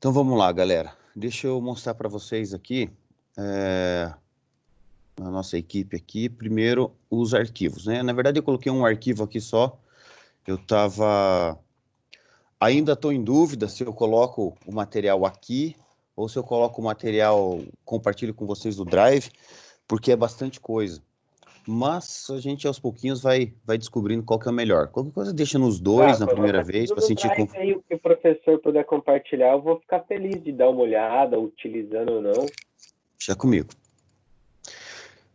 Então vamos lá, galera. Deixa eu mostrar para vocês aqui, a nossa equipe aqui, primeiro os arquivos, né? Na verdade eu coloquei um arquivo aqui só, ainda estou em dúvida se eu coloco o material aqui ou se eu coloco o material, compartilho com vocês do Drive, porque é bastante coisa. Mas a gente aos pouquinhos vai descobrindo qual que é o melhor. Qualquer coisa deixa nos dois na primeira vez para sentir como... Aí o que o professor puder compartilhar, eu vou ficar feliz de dar uma olhada, utilizando ou não. Deixa comigo.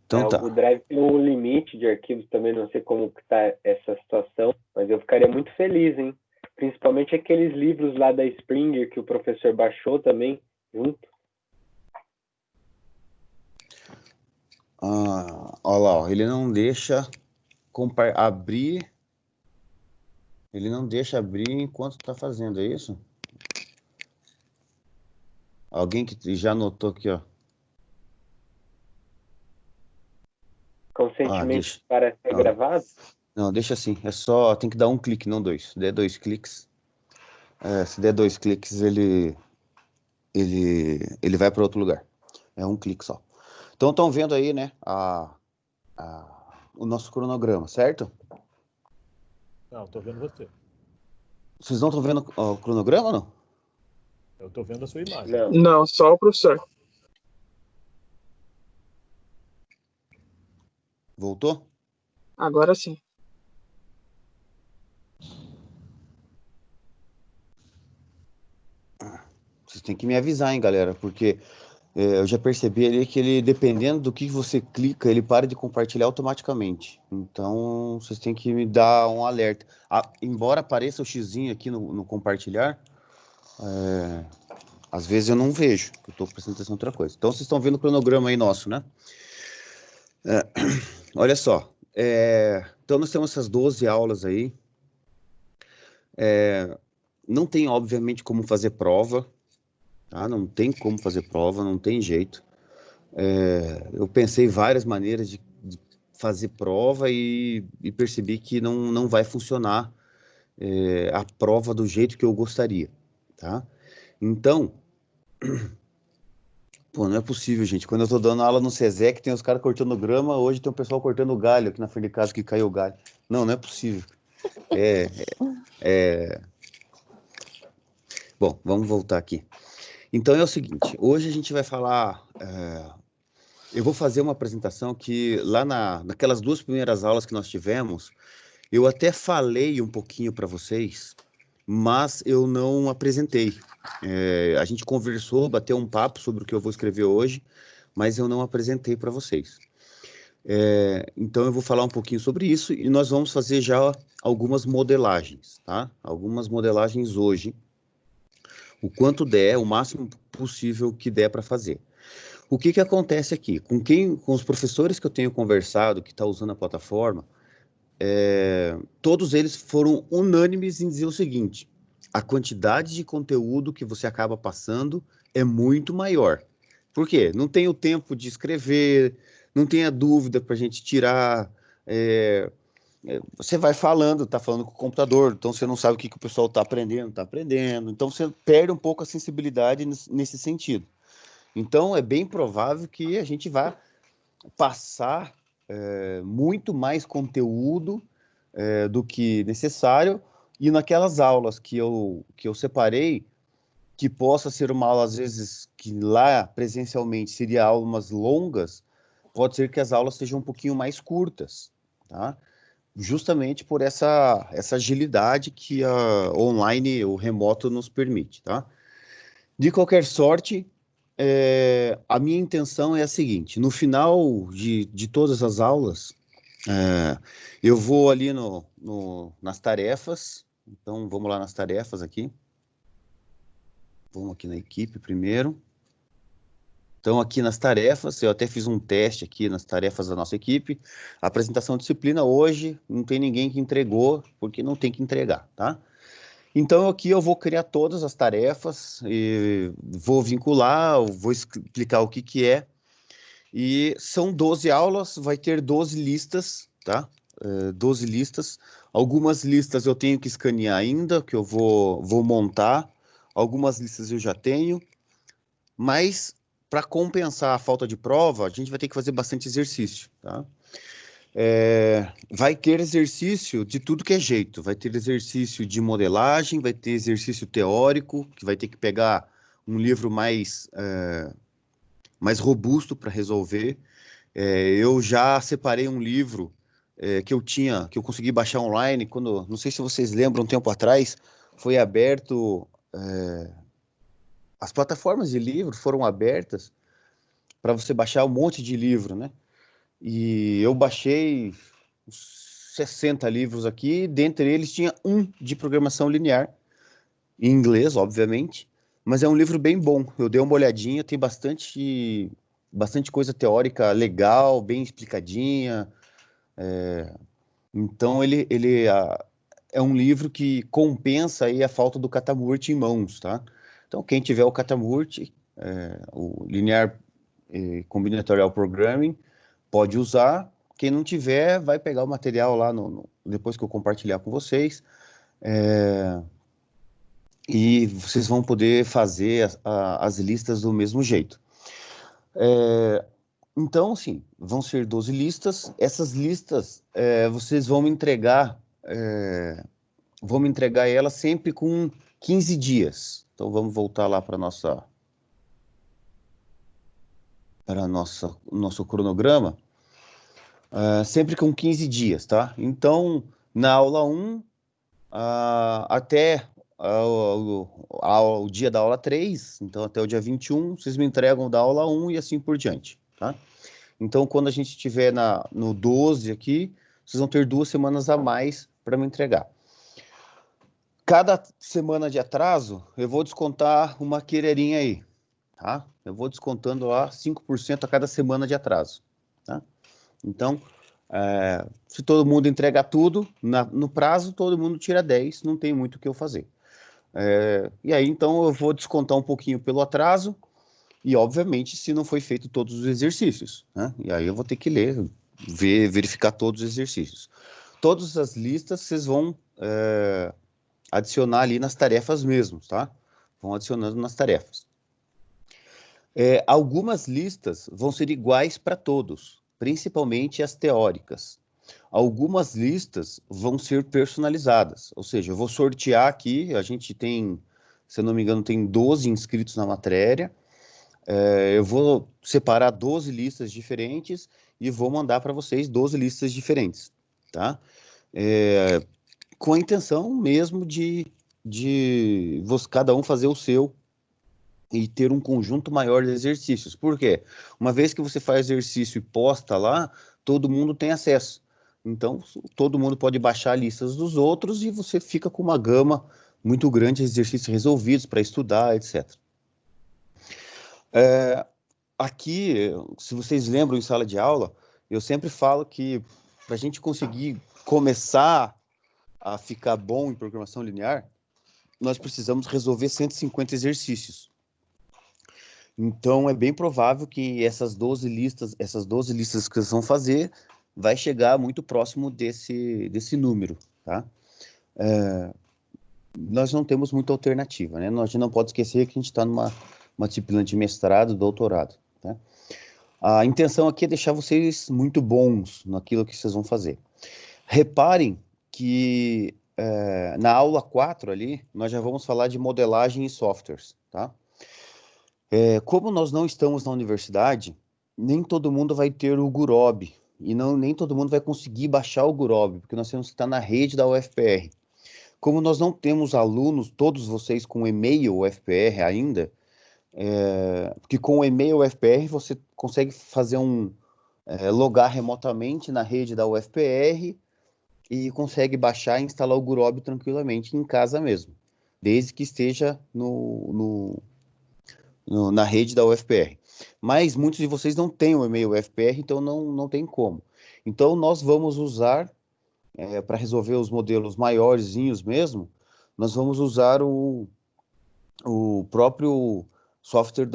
Então tá. O Drive tem um limite de arquivos também, não sei como que tá essa situação, mas eu ficaria muito feliz, hein? Principalmente aqueles livros lá da Springer que o professor baixou também, junto. Olha lá, ó, ele não deixa abrir. Ele não deixa abrir enquanto está fazendo, é isso? Alguém que já notou aqui, ó. Consentimento para ser gravado? Não, deixa assim. É só, tem que dar um clique, não dois. Se der 2 cliques, se der 2 cliques, ele vai para outro lugar. É um clique só. Então estão vendo aí, né, o nosso cronograma, certo? Não, estou vendo você. Vocês não estão vendo o cronograma ou não? Eu estou vendo a sua imagem. Não, só o professor. Voltou? Agora sim. Vocês têm que me avisar, hein, galera, porque eu já percebi ali que ele, dependendo do que você clica, ele para de compartilhar automaticamente. Então, vocês têm que me dar um alerta. Embora apareça o xizinho aqui no compartilhar, às vezes eu não vejo, eu estou prestando atenção em outra coisa. Então, vocês estão vendo o cronograma aí nosso, né? Olha só. Então, nós temos essas 12 aulas aí. Não tem, obviamente, como fazer prova. Tá? Não tem como fazer prova, não tem jeito. Eu pensei várias maneiras de fazer prova e percebi que não vai funcionar a prova do jeito que eu gostaria, tá? Então, pô, não é possível, gente. Quando eu tô dando aula no SESEC, tem os caras cortando grama, hoje tem o pessoal cortando galho aqui na frente de casa que caiu o galho. Não é possível. Bom, vamos voltar aqui. Então é o seguinte, hoje a gente vai falar... eu vou fazer uma apresentação que lá naquelas 2 primeiras aulas que nós tivemos, eu até falei um pouquinho para vocês, mas eu não apresentei. A gente conversou, bateu um papo sobre o que eu vou escrever hoje, mas eu não apresentei para vocês. Então eu vou falar um pouquinho sobre isso e nós vamos fazer já algumas modelagens, tá? Algumas modelagens hoje, o quanto der, o máximo possível que der para fazer. O que acontece aqui? Com os professores que eu tenho conversado, que estão usando a plataforma, todos eles foram unânimes em dizer o seguinte: a quantidade de conteúdo que você acaba passando é muito maior. Por quê? Não tem o tempo de escrever, não tem a dúvida para a gente tirar. Você vai falando, está falando com o computador, então você não sabe o que o pessoal está aprendendo. Então você perde um pouco a sensibilidade nesse sentido. Então é bem provável que a gente vá passar muito mais conteúdo do que necessário, e naquelas aulas que eu separei, que possa ser uma aula, às vezes, que lá presencialmente seria aulas longas, pode ser que as aulas sejam um pouquinho mais curtas, tá? Justamente por essa agilidade que a online, o remoto nos permite, tá? De qualquer sorte, a minha intenção é a seguinte: no final de todas as aulas, eu vou ali nas tarefas. Então, vamos lá nas tarefas aqui. Vamos aqui na equipe primeiro. Então, aqui nas tarefas, eu até fiz um teste aqui nas tarefas da nossa equipe. A apresentação de disciplina hoje, não tem ninguém que entregou, porque não tem que entregar, tá? Então, aqui eu vou criar todas as tarefas, e vou vincular, vou explicar o que é. E são 12 aulas, vai ter 12 listas, tá? 12 listas. Algumas listas eu tenho que escanear ainda, que eu vou montar. algumas listas eu já tenho, mas para compensar a falta de prova, a gente vai ter que fazer bastante exercício, tá? Vai ter exercício de tudo que é jeito. Vai ter exercício de modelagem, vai ter exercício teórico, que vai ter que pegar um livro mais robusto para resolver. Eu já separei um livro que eu consegui baixar online, quando, não sei se vocês lembram, um tempo atrás, foi aberto, as plataformas de livro foram abertas para você baixar um monte de livro, né? E eu baixei uns 60 livros aqui, dentre eles tinha um de programação linear, em inglês, obviamente, mas é um livro bem bom. Eu dei uma olhadinha, tem bastante coisa teórica legal, bem explicadinha. Então, é um livro que compensa aí a falta do Katamurt em mãos, tá? Então, quem tiver o Katamurt, o Linear Combinatorial Programming, pode usar. Quem não tiver, vai pegar o material lá depois que eu compartilhar com vocês. E vocês vão poder fazer as listas do mesmo jeito. Então, sim, vão ser 12 listas. Essas listas, vocês vão me entregar elas sempre com 15 dias. Então, vamos voltar lá para nosso cronograma. Sempre com 15 dias, tá? Então, na aula 1, até o dia da aula 3, então até o dia 21, vocês me entregam da aula 1 e assim por diante, tá? Então, quando a gente estiver no 12 aqui, vocês vão ter 2 semanas a mais para me entregar. Cada semana de atraso, eu vou descontar uma quereirinha aí, tá? Eu vou descontando lá 5% a cada semana de atraso, tá? Então, se todo mundo entregar tudo no prazo, todo mundo tira 10, não tem muito o que eu fazer. E aí, então, eu vou descontar um pouquinho pelo atraso e, obviamente, se não foi feito todos os exercícios, né? E aí eu vou ter que ler, verificar todos os exercícios. Todas as listas vocês vão adicionar ali nas tarefas mesmo, tá? Vão adicionando nas tarefas. Algumas listas vão ser iguais para todos, principalmente as teóricas. Algumas listas vão ser personalizadas, ou seja, eu vou sortear aqui, a gente tem, se eu não me engano, tem 12 inscritos na matéria, eu vou separar 12 listas diferentes e vou mandar para vocês 12 listas diferentes, tá? Com a intenção mesmo de cada um fazer o seu e ter um conjunto maior de exercícios. Por quê? Uma vez que você faz exercício e posta lá, todo mundo tem acesso. Então, todo mundo pode baixar listas dos outros e você fica com uma gama muito grande de exercícios resolvidos para estudar, etc. Aqui, se vocês lembram em sala de aula, eu sempre falo que para a gente conseguir começar a ficar bom em programação linear, nós precisamos resolver 150 exercícios. Então, é bem provável que essas 12 listas que vocês vão fazer, vai chegar muito próximo desse número, tá? Nós não temos muita alternativa, né? Nós não pode esquecer que a gente está numa disciplina de mestrado, doutorado, tá? A intenção aqui é deixar vocês muito bons naquilo que vocês vão fazer. Reparem que na aula 4 ali, nós já vamos falar de modelagem e softwares, tá? Como nós não estamos na universidade, nem todo mundo vai ter o Gurobi, e nem todo mundo vai conseguir baixar o Gurobi, porque nós temos que estar na rede da UFPR. Como nós não temos alunos, todos vocês com e-mail UFPR ainda, porque com o e-mail UFPR você consegue fazer logar remotamente na rede da UFPR e consegue baixar e instalar o Gurobi tranquilamente em casa mesmo, desde que esteja na rede da UFPR. Mas muitos de vocês não têm o e-mail UFPR, então não tem como. Então nós vamos usar, para resolver os modelos maiorzinhos mesmo, nós vamos usar o próprio software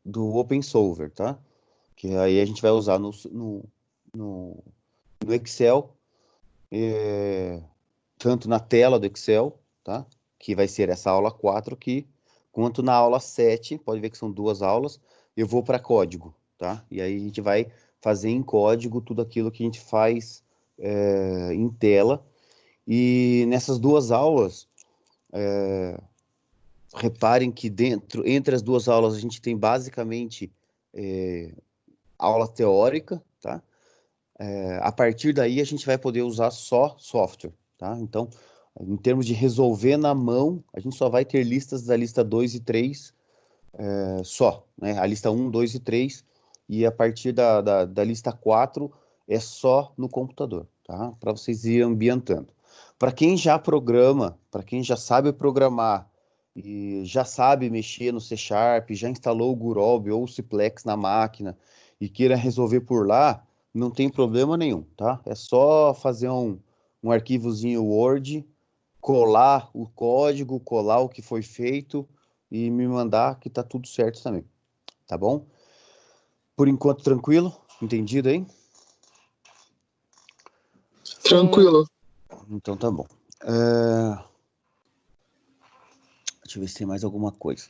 do OpenSolver, tá? Que aí a gente vai usar no Excel, tanto na tela do Excel, tá? que vai ser essa aula 4 aqui, quanto na aula 7, pode ver que são 2 aulas, eu vou para código, tá? E aí a gente vai fazer em código tudo aquilo que a gente faz em tela. E nessas 2 aulas, reparem que entre as 2 aulas a gente tem basicamente aula teórica, tá? A partir daí a gente vai poder usar só software, tá? Então, em termos de resolver na mão, a gente só vai ter listas da lista 2 e 3 só, né? A lista 1, 2 e 3, e a partir da lista 4 é só no computador, tá? Para vocês irem ambientando. Para quem já programa, para quem já sabe programar e já sabe mexer no C Sharp, já instalou o Gurobi ou o Ciplex na máquina e queira resolver por lá, não tem problema nenhum, tá? É só fazer um arquivozinho Word, colar o código, colar o que foi feito e me mandar que tá tudo certo também, tá bom? Por enquanto, tranquilo? Entendido aí? Tranquilo. Então tá bom. Deixa eu ver se tem mais alguma coisa.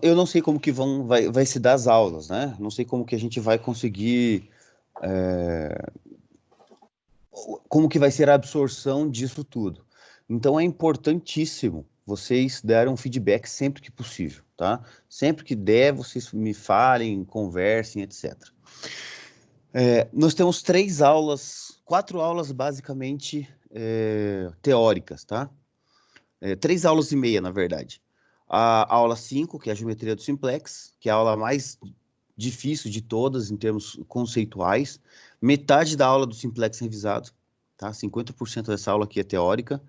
Eu não sei como que vai se dar as aulas, né? Não sei como que a gente vai conseguir... como que vai ser a absorção disso tudo. Então é importantíssimo vocês darem um feedback sempre que possível, tá? Sempre que der, vocês me falem, conversem, etc. Nós temos 4 aulas basicamente teóricas, tá? 3 aulas e meia, na verdade. A aula 5, que é a geometria do simplex, que é a aula mais difícil de todas em termos conceituais. Metade da aula do simplex revisado, tá? 50% dessa aula aqui é teórica.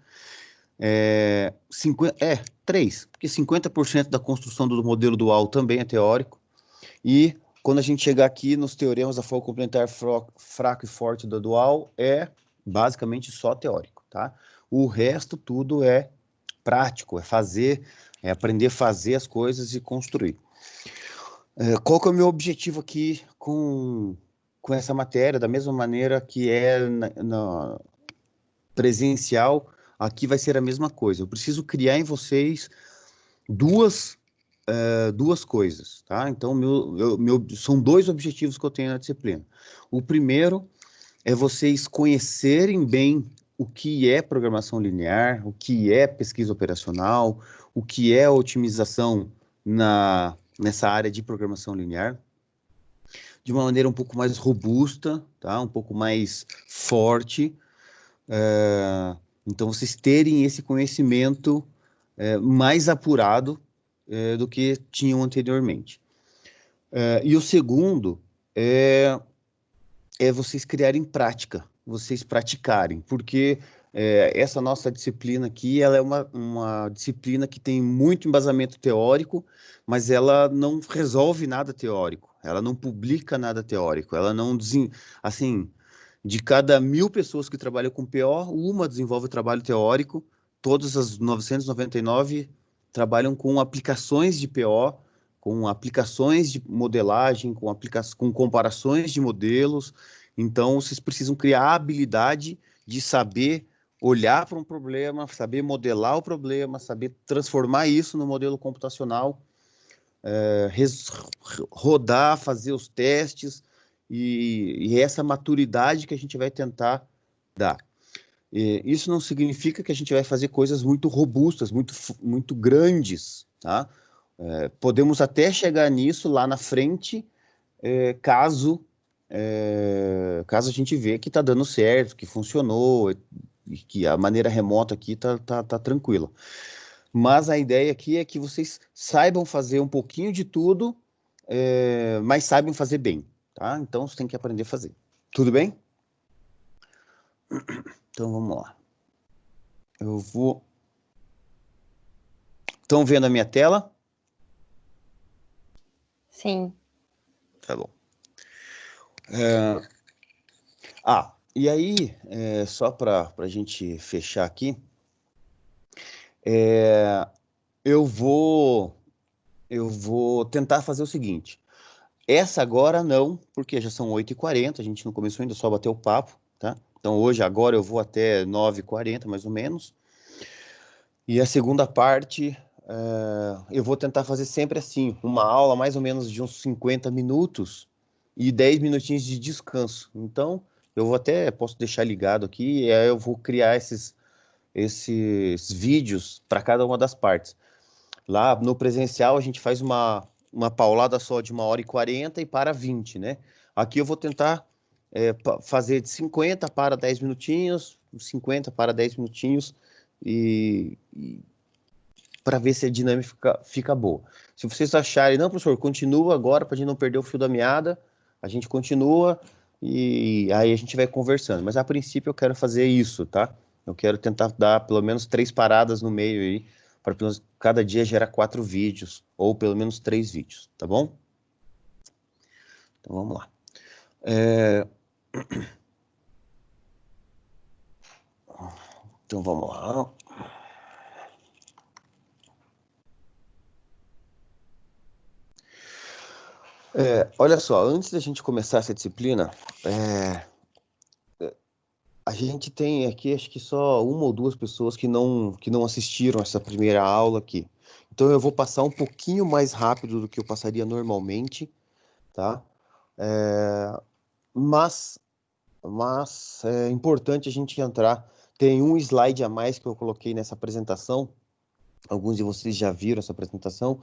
3, porque 50% da construção do modelo dual também é teórico. E quando a gente chegar aqui nos teoremas da forma complementar fraco e forte da dual, é basicamente só teórico, tá? O resto tudo é prático, é aprender a fazer as coisas e construir. Qual que é o meu objetivo aqui com essa matéria? Da mesma maneira que é na presencial, aqui vai ser a mesma coisa. Eu preciso criar em vocês duas coisas, tá? Então, são 2 objetivos que eu tenho na disciplina. O primeiro é vocês conhecerem bem o que é programação linear, o que é pesquisa operacional, o que é otimização nessa área de programação linear, de uma maneira um pouco mais robusta, tá? Um pouco mais forte. Então, vocês terem esse conhecimento mais apurado do que tinham anteriormente. E o segundo é vocês criarem prática, vocês praticarem, porque essa nossa disciplina aqui, ela é uma disciplina que tem muito embasamento teórico, mas ela não resolve nada teórico, ela não publica nada teórico, ela não, assim, de cada 1000 pessoas que trabalham com PO, uma desenvolve trabalho teórico, todas as 999 trabalham com aplicações de PO, com aplicações de modelagem, com comparações de modelos. Então, vocês precisam criar a habilidade de saber olhar para um problema, saber modelar o problema, saber transformar isso no modelo computacional, rodar, fazer os testes, e essa maturidade que a gente vai tentar dar. Isso não significa que a gente vai fazer coisas muito robustas, muito grandes, tá? Podemos até chegar nisso lá na frente, caso a gente vê que está dando certo, que funcionou, e que a maneira remota aqui tá tranquila. Mas a ideia aqui é que vocês saibam fazer um pouquinho de tudo, mas saibam fazer bem, tá? Então, você tem que aprender a fazer. Tudo bem? Então, vamos lá. Estão vendo a minha tela? Sim. Tá bom. E aí, só para a gente fechar aqui, eu vou tentar fazer o seguinte. Essa agora não, porque já são 8h40, a gente não começou ainda, só bateu o papo, tá? Então, agora eu vou até 9h40, mais ou menos. E a segunda parte, eu vou tentar fazer sempre assim, uma aula mais ou menos de uns 50 minutos e 10 minutinhos de descanso. Então, posso deixar ligado aqui, e aí eu vou criar esses vídeos para cada uma das partes. Lá no presencial, a gente faz uma paulada só de 1h40 e para 20, né? Aqui eu vou tentar fazer de 50 para 10 minutinhos, 50 para 10 minutinhos, e para ver se a dinâmica fica boa. Se vocês acharem, não, professor, continua agora para a gente não perder o fio da meada, a gente continua e aí a gente vai conversando. Mas a princípio eu quero fazer isso, tá? Eu quero tentar dar pelo menos 3 paradas no meio aí, para cada dia gerar 4 vídeos, ou pelo menos 3 vídeos, tá bom? Então vamos lá. Então vamos lá. Olha só, antes da gente começar essa disciplina, a gente tem aqui, acho que só uma ou duas pessoas que não assistiram essa primeira aula aqui. Então eu vou passar um pouquinho mais rápido do que eu passaria normalmente, tá? Mas é importante a gente entrar. Tem um slide a mais que eu coloquei nessa apresentação. Alguns de vocês já viram essa apresentação,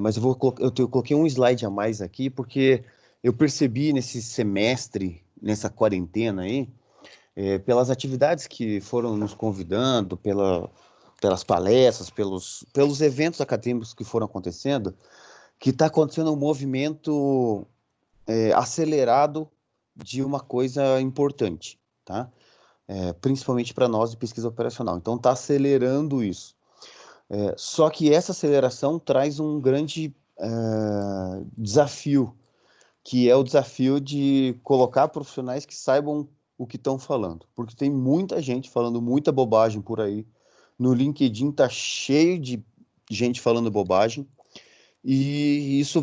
mas eu coloquei um slide a mais aqui porque eu percebi nesse semestre, nessa quarentena aí, pelas atividades que foram nos convidando, pelas palestras, pelos eventos acadêmicos que foram acontecendo, que está acontecendo um movimento acelerado de uma coisa importante, tá? Principalmente para nós de pesquisa operacional. Então, está acelerando isso. Só que essa aceleração traz um grande desafio, que é o desafio de colocar profissionais que saibam o que estão falando, porque tem muita gente falando muita bobagem por aí. No LinkedIn tá cheio de gente falando bobagem, e isso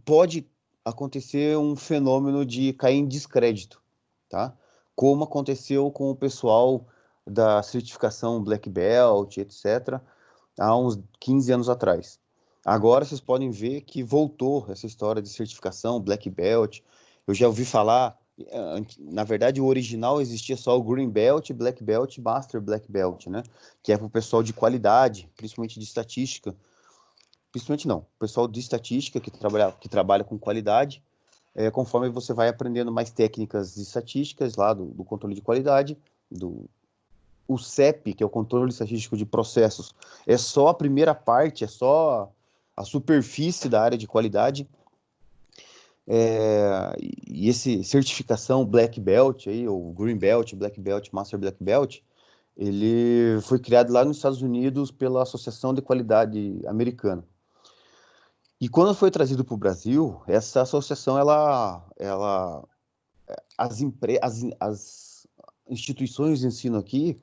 pode acontecer um fenômeno de cair em descrédito, tá? Como aconteceu com o pessoal da certificação Black Belt, etc., há uns 15 anos atrás. Agora vocês podem ver que voltou essa história de certificação, Black Belt. Eu já ouvi falar, na verdade o original existia só o Green Belt, Black Belt, Master Black Belt, né? Que é para o pessoal de qualidade, principalmente de estatística. Principalmente não, o pessoal de estatística que trabalha com qualidade, conforme você vai aprendendo mais técnicas de estatísticas lá do controle de qualidade, o CEP, que é o controle estatístico de processos, é só a primeira parte, é só a superfície da área de qualidade. E esse certificação Black Belt, aí, ou Green Belt, Black Belt, Master Black Belt, ele foi criado lá nos Estados Unidos pela Associação de Qualidade Americana. E quando foi trazido para o Brasil, essa associação, as instituições de ensino aqui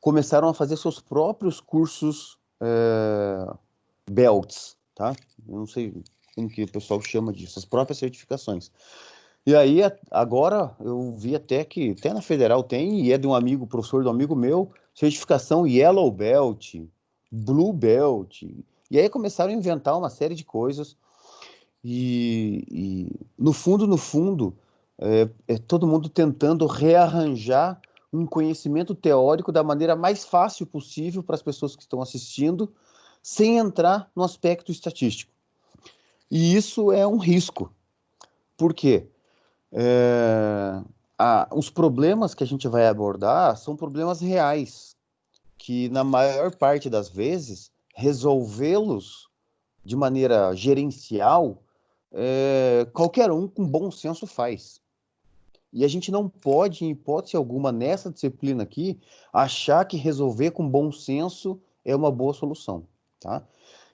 começaram a fazer seus próprios cursos belts, tá? Eu não sei como que o pessoal chama disso, as próprias certificações. E aí, agora, eu vi até que, até na Federal tem, e é de um amigo, professor de um amigo meu, certificação Yellow Belt, Blue Belt, e aí começaram a inventar uma série de coisas, e no fundo, todo mundo tentando rearranjar um conhecimento teórico da maneira mais fácil possível para as pessoas que estão assistindo, sem entrar no aspecto estatístico. E isso é um risco. Por quê? Os problemas que a gente vai abordar são problemas reais, que na maior parte das vezes, resolvê-los de maneira gerencial, qualquer um com bom senso faz. E a gente não pode, em hipótese alguma, nessa disciplina aqui, achar que resolver com bom senso é uma boa solução, tá?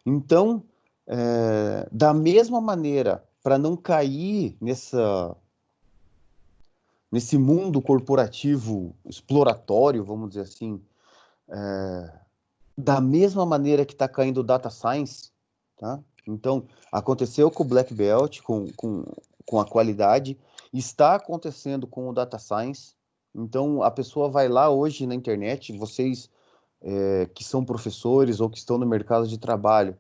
Então, da mesma maneira, para não cair nesse mundo corporativo exploratório, vamos dizer assim, da mesma maneira que está caindo o Data Science, tá? Então, aconteceu com o Black Belt, com a qualidade, está acontecendo com o Data Science. Então, a pessoa vai lá hoje na internet, vocês que são professores ou que estão no mercado de trabalho,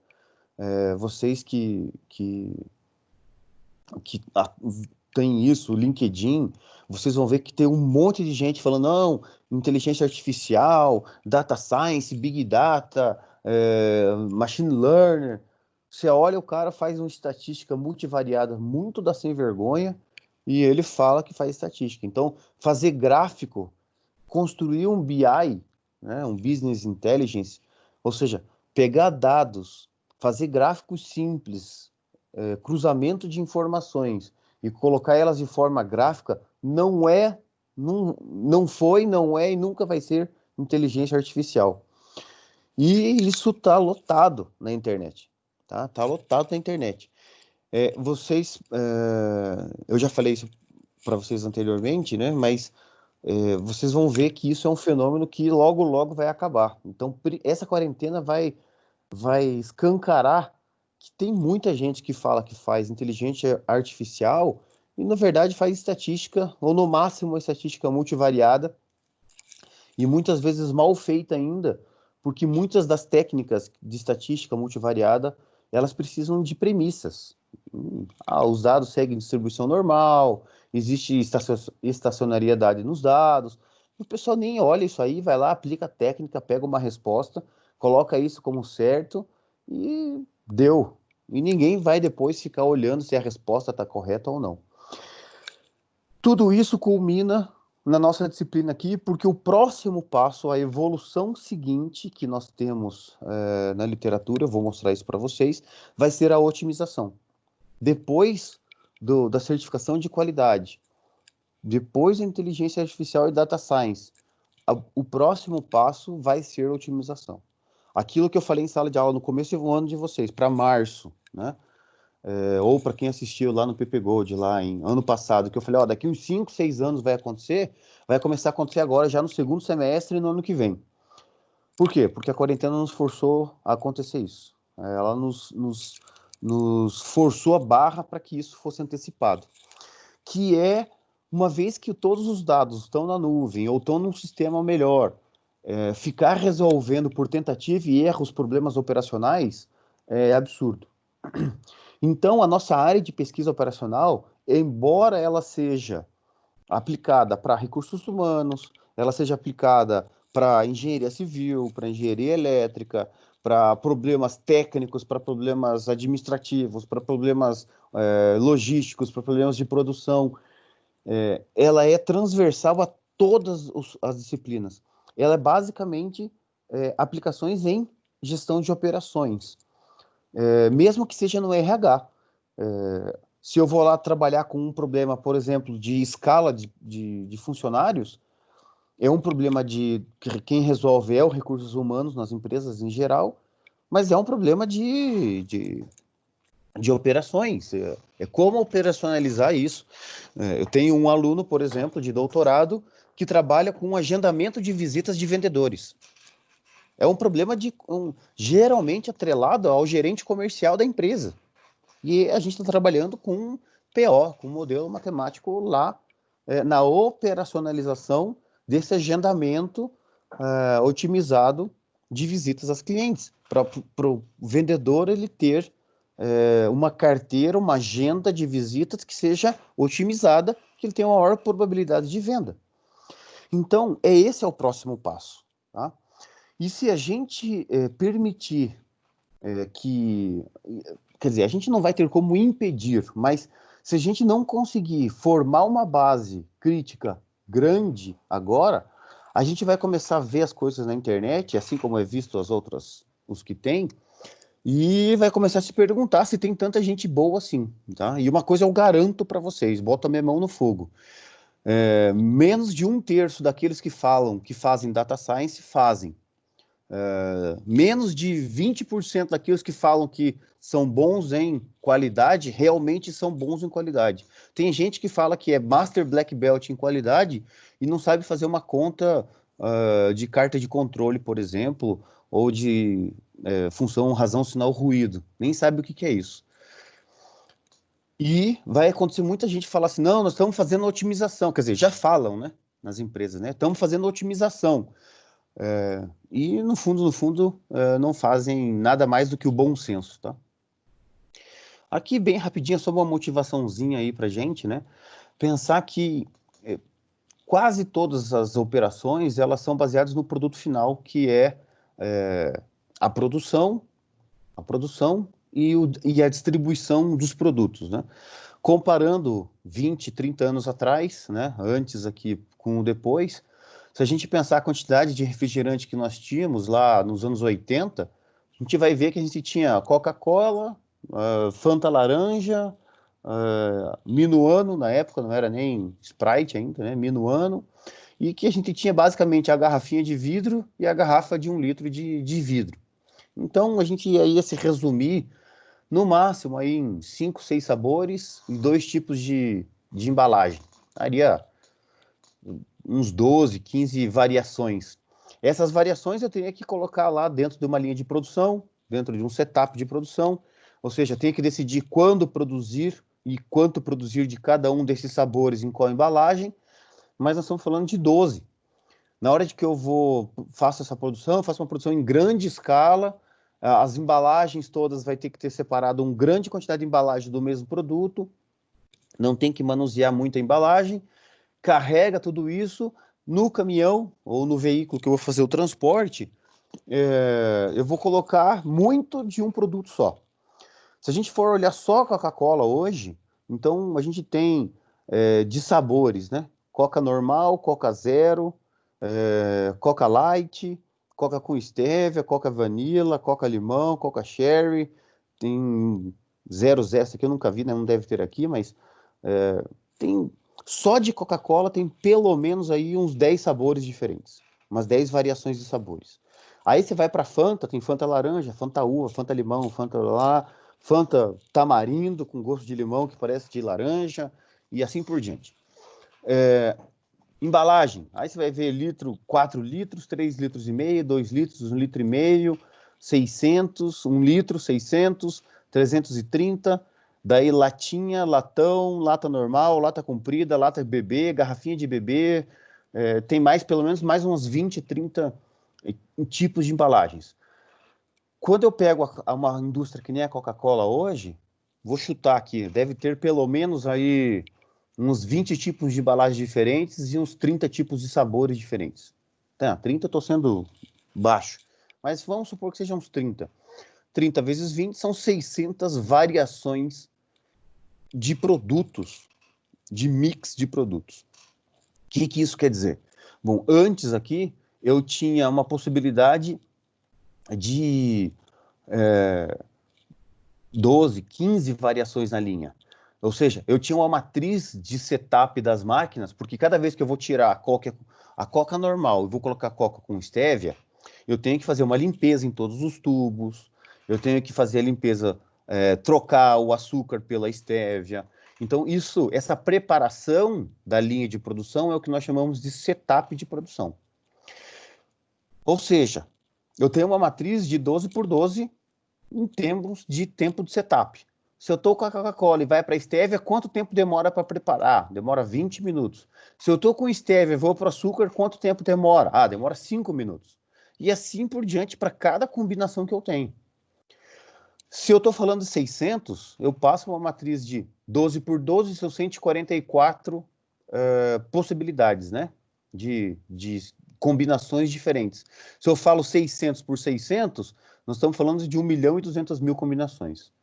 vocês que têm isso, o LinkedIn, vocês vão ver que tem um monte de gente falando, não, inteligência artificial, data science, big data, machine learning. Você olha, o cara faz uma estatística multivariada, muito da sem vergonha, e ele fala que faz estatística. Então, fazer gráfico, construir um BI, né, um Business Intelligence, ou seja, pegar dados, fazer gráficos simples, cruzamento de informações e colocar elas de forma gráfica, não foi, não é e nunca vai ser inteligência artificial. E isso está lotado na internet. Tá lotado na internet. Eu já falei isso para vocês anteriormente, né? Mas vocês vão ver que isso é um fenômeno que logo, logo vai acabar. Então, essa quarentena vai escancarar que tem muita gente que fala que faz inteligência artificial e, na verdade, faz estatística, ou no máximo, estatística multivariada, e muitas vezes mal feita ainda, porque muitas das técnicas de estatística multivariada, elas precisam de premissas. Os dados seguem distribuição normal, existe estacionariedade nos dados, o pessoal nem olha isso aí, vai lá, aplica a técnica, pega uma resposta, coloca isso como certo e deu. E ninguém vai depois ficar olhando se a resposta está correta ou não. Tudo isso culmina na nossa disciplina aqui, porque o próximo passo, a evolução seguinte que nós temos na literatura, eu vou mostrar isso para vocês, vai ser a otimização. Depois da certificação de qualidade, depois da inteligência artificial e data science, o próximo passo vai ser a otimização. Aquilo que eu falei em sala de aula no começo do ano de vocês, para março, né? Ou para quem assistiu lá no PP Gold, lá em ano passado, que eu falei, daqui uns 5, 6 anos vai começar a acontecer agora, já no segundo semestre e no ano que vem. Por quê? Porque a quarentena nos forçou a acontecer isso. Ela nos forçou a barra para que isso fosse antecipado. Que é, uma vez que todos os dados estão na nuvem ou estão num sistema melhor, ficar resolvendo por tentativa e erro os problemas operacionais é absurdo. Então, a nossa área de pesquisa operacional, embora ela seja aplicada para recursos humanos, ela seja aplicada para engenharia civil, para engenharia elétrica, para problemas técnicos, para problemas administrativos, para problemas logísticos, para problemas de produção, ela é transversal a todas as disciplinas. Ela é basicamente aplicações em gestão de operações. Mesmo que seja no RH. Se eu vou lá trabalhar com um problema, por exemplo, de escala de funcionários, é um problema que quem resolve é os recursos humanos nas empresas em geral, mas é um problema de operações, como operacionalizar isso. Eu tenho um aluno, por exemplo, de doutorado, que trabalha com agendamento de visitas de vendedores. É um problema geralmente atrelado ao gerente comercial da empresa. E a gente está trabalhando com PO, com modelo matemático lá, na operacionalização desse agendamento otimizado de visitas aos clientes, para o vendedor ele ter uma carteira, uma agenda de visitas que seja otimizada, que ele tenha uma maior probabilidade de venda. Então, esse é o próximo passo, tá? E se a gente permitir quer dizer, a gente não vai ter como impedir, mas se a gente não conseguir formar uma base crítica grande agora, a gente vai começar a ver as coisas na internet, assim como é visto os que tem, e vai começar a se perguntar se tem tanta gente boa assim, tá? E uma coisa eu garanto para vocês, boto a minha mão no fogo. Menos de 1/3 daqueles que fazem data science, fazem. Menos de 20% daqueles que falam que são bons em qualidade, realmente são bons em qualidade. Tem gente que fala que é Master Black Belt em qualidade e não sabe fazer uma conta de carta de controle, por exemplo, ou de função razão sinal ruído. Nem sabe o que é isso. E vai acontecer muita gente falar assim, não, nós estamos fazendo otimização. Quer dizer, já falam, né, nas empresas, né? Estamos fazendo otimização. E, no fundo, não fazem nada mais do que o bom senso, tá? Aqui, bem rapidinho, só uma motivaçãozinha aí pra gente, né? Pensar que quase todas as operações, elas são baseadas no produto final, que é, a produção e a distribuição dos produtos, né? Comparando 20, 30 anos atrás, né? Antes aqui com o depois, se a gente pensar a quantidade de refrigerante que nós tínhamos lá nos anos 80, a gente vai ver que a gente tinha Coca-Cola, Fanta laranja, Minuano, na época não era nem Sprite ainda, né? Minuano, e que a gente tinha basicamente a garrafinha de vidro e a garrafa de 1 litro de vidro. Então a gente ia se resumir no máximo aí em 5, 6 sabores e 2 tipos de embalagem. Daria uns 12, 15 variações. Essas variações eu teria que colocar lá dentro de uma linha de produção, dentro de um setup de produção, ou seja, eu tenho que decidir quando produzir e quanto produzir de cada um desses sabores em qual embalagem, mas nós estamos falando de 12. Na hora de que faço essa produção, eu faço uma produção em grande escala, as embalagens todas vai ter que ter separado uma grande quantidade de embalagem do mesmo produto, não tem que manusear muita embalagem, carrega tudo isso no caminhão ou no veículo que eu vou fazer o transporte, eu vou colocar muito de um produto só. Se a gente for olhar só a Coca-Cola hoje, então a gente tem de sabores, né? Coca normal, Coca zero, Coca light, Coca com stevia, Coca vanilla, Coca limão, Coca cherry, tem zero zesta que eu nunca vi, né? Não deve ter aqui, mas tem só de Coca-Cola tem pelo menos aí uns 10 sabores diferentes, umas 10 variações de sabores. Aí você vai para Fanta, tem Fanta laranja, Fanta uva, Fanta limão, Fanta lá, Fanta tamarindo com gosto de limão que parece de laranja e assim por diante. Embalagem, aí você vai ver 4 litros, 3 litros e meio, 2 litros, 1 litro e meio, 600, 1 litro, 600, 330, daí latinha, latão, lata normal, lata comprida, lata bebê, garrafinha de bebê, tem pelo menos mais uns 20, 30 tipos de embalagens. Quando eu pego uma indústria que nem a Coca-Cola hoje, vou chutar aqui, deve ter pelo menos aí uns 20 tipos de embalagens diferentes e uns 30 tipos de sabores diferentes. Tá, 30 eu estou sendo baixo, mas vamos supor que sejam uns 30. 30 vezes 20 são 600 variações de produtos, de mix de produtos. O que isso quer dizer? Bom, antes aqui eu tinha uma possibilidade de 12, 15 variações na linha. Ou seja, eu tinha uma matriz de setup das máquinas, porque cada vez que eu vou tirar a coca normal e vou colocar a coca com stevia, eu tenho que fazer uma limpeza em todos os tubos, eu tenho que fazer a limpeza, trocar o açúcar pela stevia. Então, essa preparação da linha de produção é o que nós chamamos de setup de produção. Ou seja, eu tenho uma matriz de 12 por 12 em termos de tempo de setup. Se eu estou com a Coca-Cola e vai para a stevia, quanto tempo demora para preparar? Demora 20 minutos. Se eu estou com stevia e vou para o açúcar, quanto tempo demora? Demora 5 minutos. E assim por diante para cada combinação que eu tenho. Se eu estou falando de 600, eu passo uma matriz de 12 por 12, são 144 possibilidades, né? De combinações diferentes. Se eu falo 600 por 600, nós estamos falando de 1.200.000 combinações.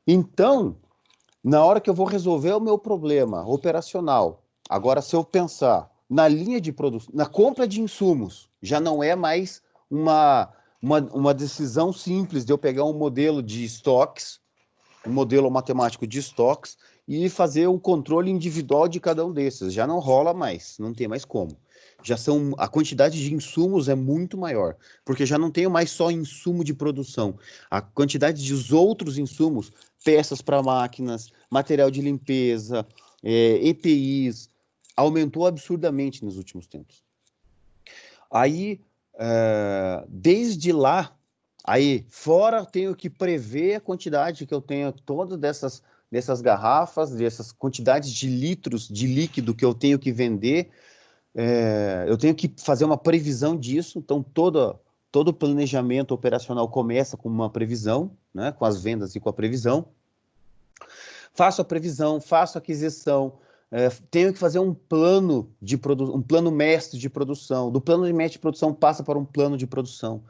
Então, na hora que eu vou resolver o meu problema operacional, agora se eu pensar na linha de produção, na compra de insumos, já não é mais uma decisão simples de eu pegar um modelo de estoques, um modelo matemático de estoques, e fazer um controle individual de cada um desses. Já não rola mais, não tem mais como. A quantidade de insumos é muito maior, porque já não tenho mais só insumo de produção. A quantidade de outros insumos, peças para máquinas, material de limpeza, EPIs, aumentou absurdamente nos últimos tempos. Aí, desde lá, fora tenho que prever a quantidade que eu tenho todas dessas garrafas, dessas quantidades de litros de líquido que eu tenho que vender. Eu tenho que fazer uma previsão disso, então todo o planejamento operacional começa com uma previsão, né, com as vendas e com a previsão. Faço a previsão, faço a aquisição, tenho que fazer um plano um plano mestre de produção. Do plano de mestre de produção passa para um plano de produção.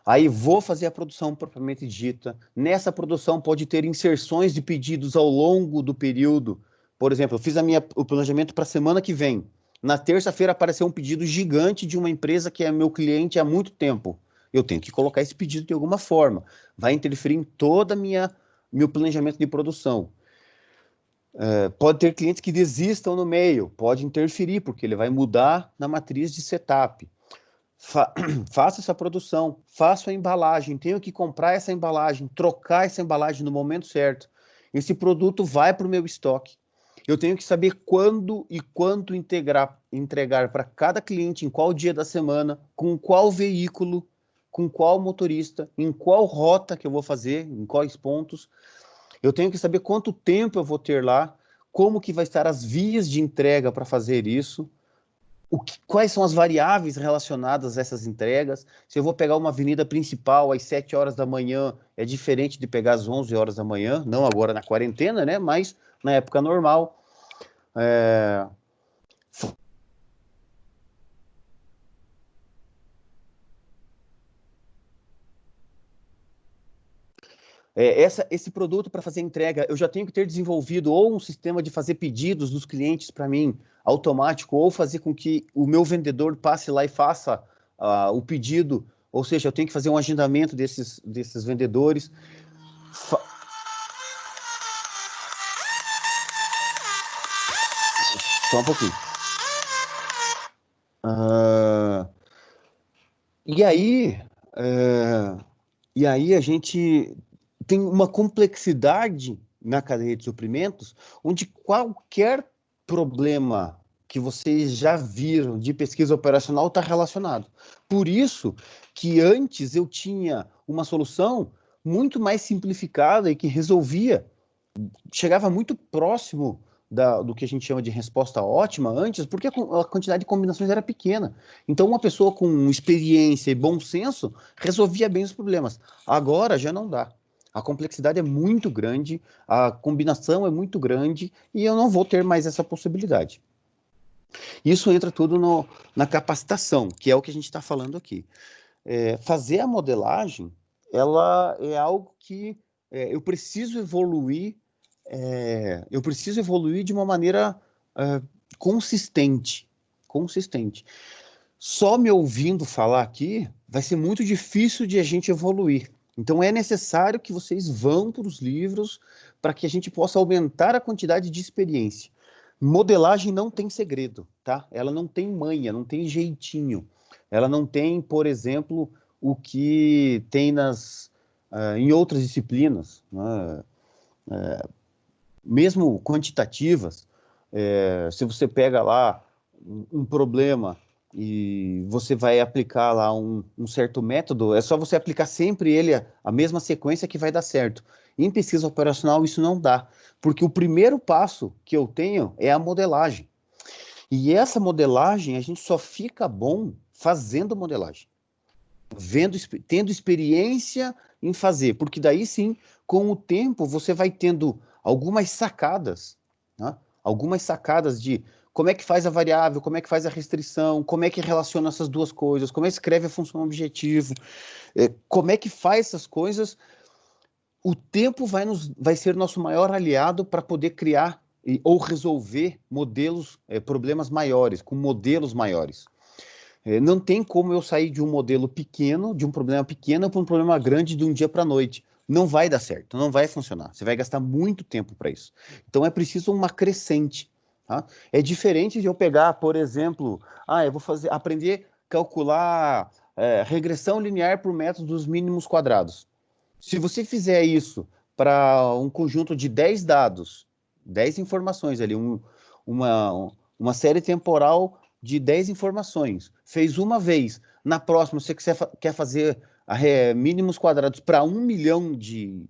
Aí vou fazer a produção propriamente dita. Nessa produção pode ter inserções de pedidos ao longo do período. Por exemplo, eu fiz o planejamento para a semana que vem. Na terça-feira apareceu um pedido gigante de uma empresa que é meu cliente há muito tempo. Eu tenho que colocar esse pedido de alguma forma. Vai interferir em todo meu planejamento de produção. Pode ter clientes que desistam no meio, pode interferir, porque ele vai mudar na matriz de setup. Faço essa produção, faço a embalagem, tenho que comprar essa embalagem, trocar essa embalagem no momento certo. Esse produto vai para o meu estoque. Eu tenho que saber quando e quanto entregar para cada cliente, em qual dia da semana, com qual veículo, com qual motorista, em qual rota que eu vou fazer, em quais pontos. Eu tenho que saber quanto tempo eu vou ter lá, como que vai estar as vias de entrega para fazer isso, quais são as variáveis relacionadas a essas entregas. Se eu vou pegar uma avenida principal às 7 horas da manhã, é diferente de pegar às 11 horas da manhã, não agora na quarentena, né? Mas na época normal. Esse produto para fazer entrega, eu já tenho que ter desenvolvido ou um sistema de fazer pedidos dos clientes para mim, automático, ou fazer com que o meu vendedor passe lá e faça o pedido, ou seja, eu tenho que fazer um agendamento desses vendedores. Só um pouquinho. E aí a gente tem uma complexidade na cadeia de suprimentos, onde qualquer problema que vocês já viram de pesquisa operacional está relacionado. Por isso que antes eu tinha uma solução muito mais simplificada e que chegava muito próximo do que a gente chama de resposta ótima antes, porque a quantidade de combinações era pequena. Então, uma pessoa com experiência e bom senso resolvia bem os problemas. Agora já não dá. A complexidade é muito grande, a combinação é muito grande e eu não vou ter mais essa possibilidade. Isso entra tudo na capacitação, que é o que a gente está falando aqui. Fazer a modelagem, ela é algo que eu preciso evoluir de uma maneira consistente. Só me ouvindo falar aqui, vai ser muito difícil de a gente evoluir. Então, é necessário que vocês vão para os livros para que a gente possa aumentar a quantidade de experiência. Modelagem não tem segredo, tá? Ela não tem manha, não tem jeitinho. Ela não tem, por exemplo, o que tem em outras disciplinas, né? Mesmo quantitativas. Se você pega lá um problema e você vai aplicar lá um certo método, é só você aplicar sempre a mesma sequência que vai dar certo. Em pesquisa operacional isso não dá, porque o primeiro passo que eu tenho é a modelagem. E essa modelagem a gente só fica bom fazendo modelagem, tendo experiência em fazer, porque daí sim, com o tempo, você vai tendo algumas sacadas, né? Algumas sacadas de como é que faz a variável, como é que faz a restrição, como é que relaciona essas duas coisas, como é que escreve a função objetivo, como é que faz essas coisas. O tempo vai ser nosso maior aliado para poder criar ou resolver problemas maiores, com modelos maiores. Não tem como eu sair de um modelo pequeno, de um problema pequeno, para um problema grande de um dia para a noite. Não vai dar certo, não vai funcionar. Você vai gastar muito tempo para isso. Então é preciso uma crescente. Tá? É diferente de eu pegar, por exemplo, eu vou aprender a calcular regressão linear por método dos mínimos quadrados. Se você fizer isso para um conjunto de 10 dados, 10 informações ali, uma série temporal de 10 informações, fez uma vez, na próxima você quer fazer mínimos quadrados para 1 milhão de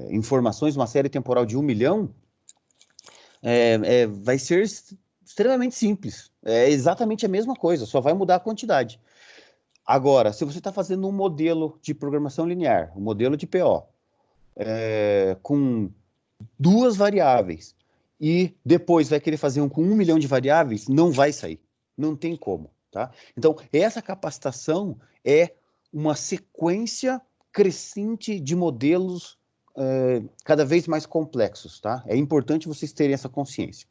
informações, uma série temporal de 1 milhão, vai ser extremamente simples. É exatamente a mesma coisa, só vai mudar a quantidade. Agora, se você está fazendo um modelo de programação linear, um modelo de PO, com duas variáveis, e depois vai querer fazer um com 1 milhão de variáveis, não vai sair. Não tem como, tá? Então, essa capacitação é uma sequência crescente de modelos cada vez mais complexos, tá? É importante vocês terem essa consciência.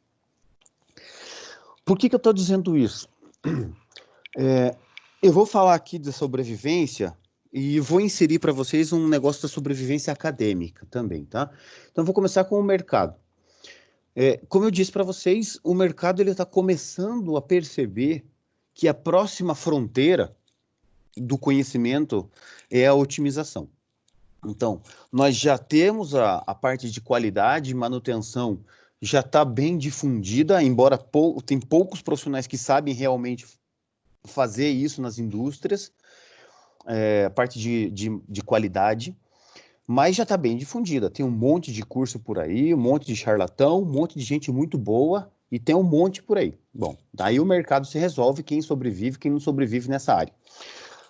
Por que eu estou dizendo isso? Eu vou falar aqui da sobrevivência e vou inserir para vocês um negócio da sobrevivência acadêmica também, tá? Então, vou começar com o mercado. Como eu disse para vocês, o mercado está começando a perceber que a próxima fronteira do conhecimento é a otimização. Então, nós já temos a parte de qualidade e manutenção já está bem difundida, embora tem poucos profissionais que sabem realmente fazer isso nas indústrias, a parte de qualidade, mas já está bem difundida. Tem um monte de curso por aí, um monte de charlatão, um monte de gente muito boa, e tem um monte por aí. Bom, daí o mercado se resolve, quem sobrevive, quem não sobrevive nessa área.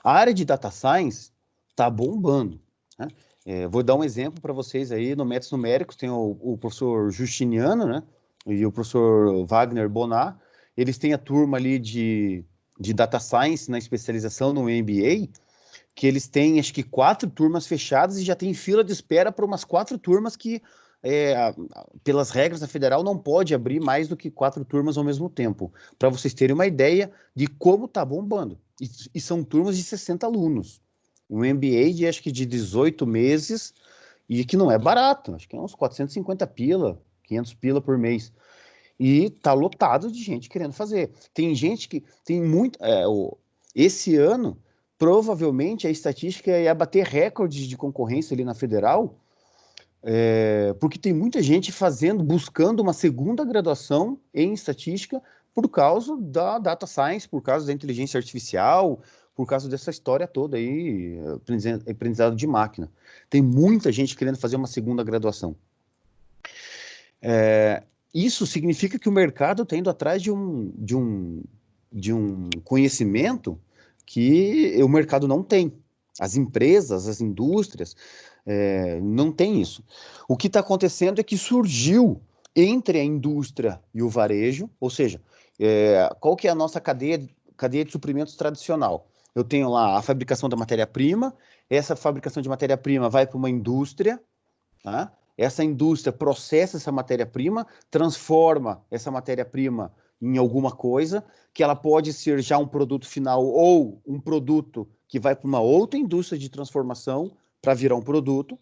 A área de data science está bombando, né? Vou dar um exemplo para vocês aí, no Métodos Numéricos, tem o professor Justiniano, né, e o professor Wagner Bonar, eles têm a turma ali de Data Science na especialização no MBA, que eles têm, acho que 4 turmas fechadas e já tem fila de espera para umas 4 turmas que, pelas regras da Federal, não pode abrir mais do que 4 turmas ao mesmo tempo, para vocês terem uma ideia de como está bombando. E são turmas de 60 alunos. Um MBA de, acho que de 18 meses, e que não é barato, acho que é uns 450 pila, 500 pila por mês. E tá lotado de gente querendo fazer. Tem gente que tem muito... esse ano, provavelmente, a estatística ia bater recordes de concorrência ali na Federal, porque tem muita gente buscando uma segunda graduação em estatística por causa da data science, por causa da inteligência artificial, por causa dessa história toda aí, aprendizado de máquina. Tem muita gente querendo fazer uma segunda graduação. Isso significa que o mercado está indo atrás de um conhecimento que o mercado não tem. As empresas, as indústrias, não tem isso. O que está acontecendo é que surgiu entre a indústria e o varejo, ou seja, qual que é a nossa cadeia de suprimentos tradicional? Eu tenho lá a fabricação da matéria-prima, essa fabricação de matéria-prima vai para uma indústria, tá? Essa indústria processa essa matéria-prima, transforma essa matéria-prima em alguma coisa, que ela pode ser já um produto final ou um produto que vai para uma outra indústria de transformação para virar um produto.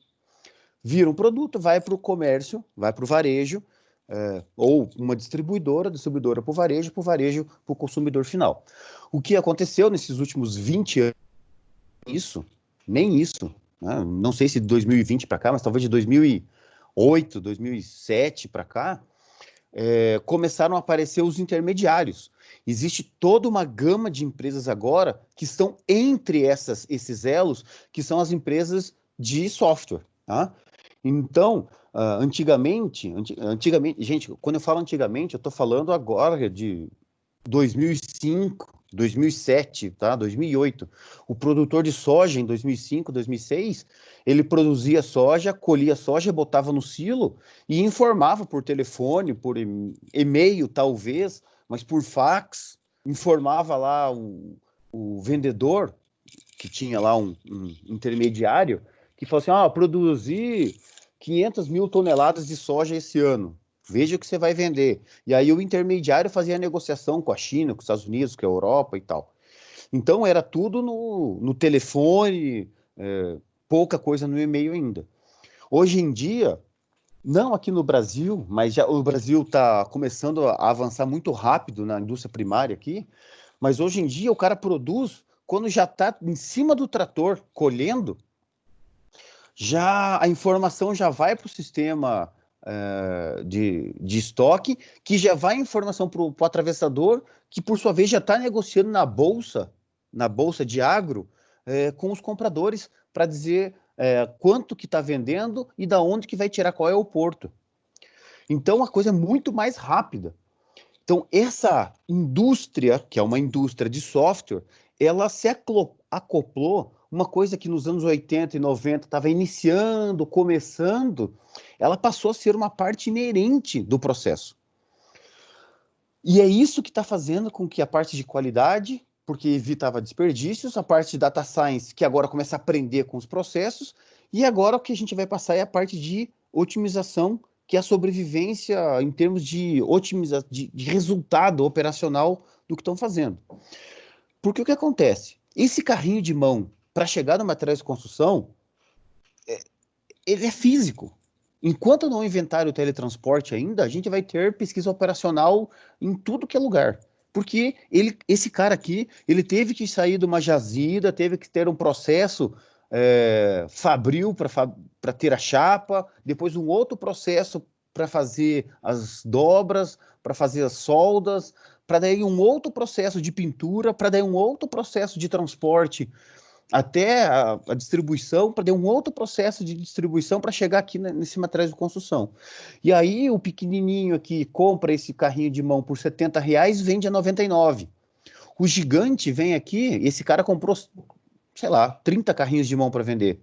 Vira um produto, vai para o comércio, vai para o varejo, ou uma distribuidora para o varejo para o consumidor final. O que aconteceu nesses últimos 20 anos, nem isso, né? Não sei se de 2020 para cá, mas talvez de 2008, 2007 para cá, começaram a aparecer os intermediários. Existe toda uma gama de empresas agora que estão entre esses elos, que são as empresas de software, tá? Então, antigamente, gente, quando eu falo antigamente, eu estou falando agora de 2005, 2007, tá? 2008. O produtor de soja em 2005, 2006, ele produzia soja, colhia soja, botava no silo e informava por telefone, por e-mail talvez, mas por fax, informava lá o vendedor, que tinha lá um intermediário, que falou assim, produzi 500 mil toneladas de soja esse ano. Veja o que você vai vender. E aí o intermediário fazia a negociação com a China, com os Estados Unidos, com a Europa e tal. Então era tudo no telefone, pouca coisa no e-mail ainda. Hoje em dia, não aqui no Brasil, mas o Brasil está começando a avançar muito rápido na indústria primária aqui, mas hoje em dia o cara produz, quando já está em cima do trator colhendo, já a informação já vai para o sistema de estoque, que já vai informação para o atravessador, que por sua vez já está negociando na bolsa de agro, com os compradores para dizer quanto que está vendendo e da onde que vai tirar, qual é o porto. Então a coisa é muito mais rápida. Então, essa indústria, que é uma indústria de software, ela se acoplou, uma coisa que nos anos 80 e 90 estava iniciando, começando, ela passou a ser uma parte inerente do processo. E é isso que está fazendo com que a parte de qualidade, porque evitava desperdícios, a parte de data science, que agora começa a aprender com os processos, e agora o que a gente vai passar é a parte de otimização, que é a sobrevivência em termos de de resultado operacional do que estão fazendo. Porque o que acontece? Esse carrinho de mão, para chegar no material de construção, ele é físico. Enquanto não inventarem o teletransporte ainda, a gente vai ter pesquisa operacional em tudo que é lugar. Porque esse cara aqui, ele teve que sair de uma jazida, teve que ter um processo fabril para ter a chapa, depois um outro processo para fazer as dobras, para fazer as soldas, para daí um outro processo de pintura, para daí um outro processo de transporte até a distribuição, para dar um outro processo de distribuição para chegar aqui nesse material de construção. E aí o pequenininho aqui compra esse carrinho de mão por R$70, vende a 99. O gigante vem aqui, esse cara comprou, sei lá, 30 carrinhos de mão para vender.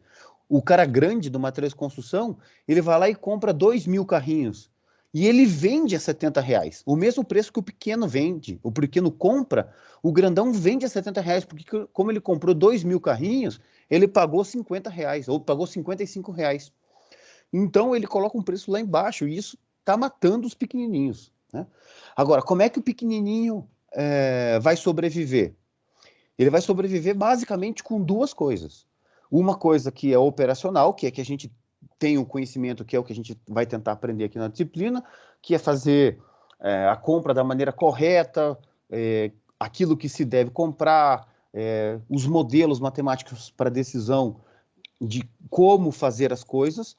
O cara grande do material de construção, ele vai lá e compra 2.000 carrinhos. E ele vende a R$70. O mesmo preço que o pequeno vende. O pequeno compra, o grandão vende a R$70, porque como ele comprou 2.000 carrinhos, ele pagou R$50, ou pagou R$55. Então ele coloca um preço lá embaixo, e isso está matando os pequenininhos, né? Agora, como é que o pequenininho vai sobreviver? Ele vai sobreviver basicamente com duas coisas. Uma coisa que é operacional, que é que a gente tem um conhecimento, que é o que a gente vai tentar aprender aqui na disciplina, que é fazer a compra da maneira correta, aquilo que se deve comprar, os modelos matemáticos para decisão de como fazer as coisas,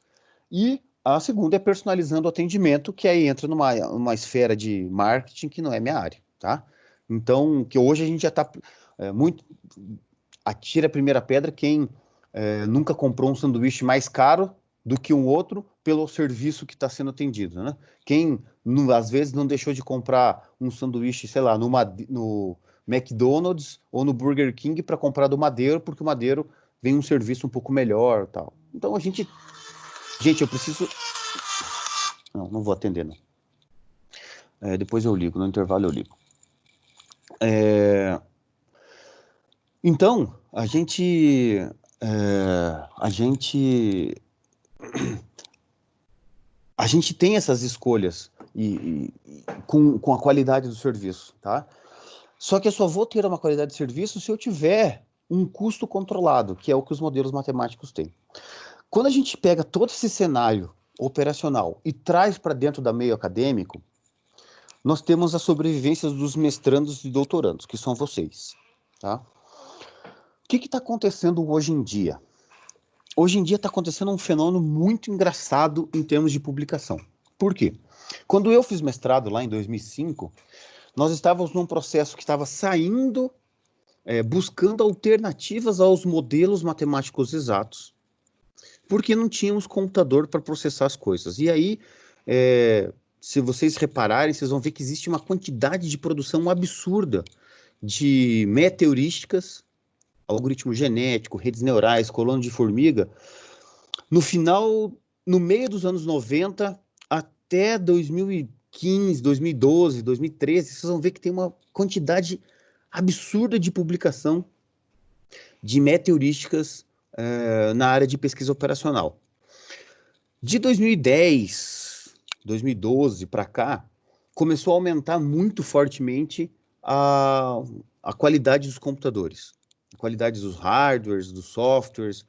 e a segunda é personalizando o atendimento, que aí entra numa esfera de marketing que não é minha área, tá? Então, que hoje a gente já está muito... Atira a primeira pedra quem nunca comprou um sanduíche mais caro do que um outro pelo serviço que está sendo atendido, né? Quem, às vezes, não deixou de comprar um sanduíche, sei lá, no McDonald's ou no Burger King para comprar do Madeiro, porque o Madeiro vem um serviço um pouco melhor, tal. Então, a gente... Gente, eu preciso... Não vou atender, não. Depois eu ligo, no intervalo eu ligo. Então, a gente tem essas escolhas com a qualidade do serviço, tá? Só que eu só vou ter uma qualidade de serviço se eu tiver um custo controlado, que é o que os modelos matemáticos têm. Quando a gente pega todo esse cenário operacional e traz para dentro do meio acadêmico, nós temos a sobrevivência dos mestrandos e doutorandos, que são vocês, tá? O que está acontecendo hoje em dia? Hoje em dia está acontecendo um fenômeno muito engraçado em termos de publicação. Por quê? Quando eu fiz mestrado lá em 2005, nós estávamos num processo que estava saindo, buscando alternativas aos modelos matemáticos exatos, porque não tínhamos computador para processar as coisas. E aí, se vocês repararem, vocês vão ver que existe uma quantidade de produção absurda de meta-heurísticas, algoritmo genético, redes neurais, colônia de formiga. No meio dos anos 90, até 2015, 2012, 2013, vocês vão ver que tem uma quantidade absurda de publicação de meta-heurísticas na área de pesquisa operacional. De 2010, 2012 para cá, começou a aumentar muito fortemente a qualidade dos computadores, a qualidade dos hardwares, dos softwares,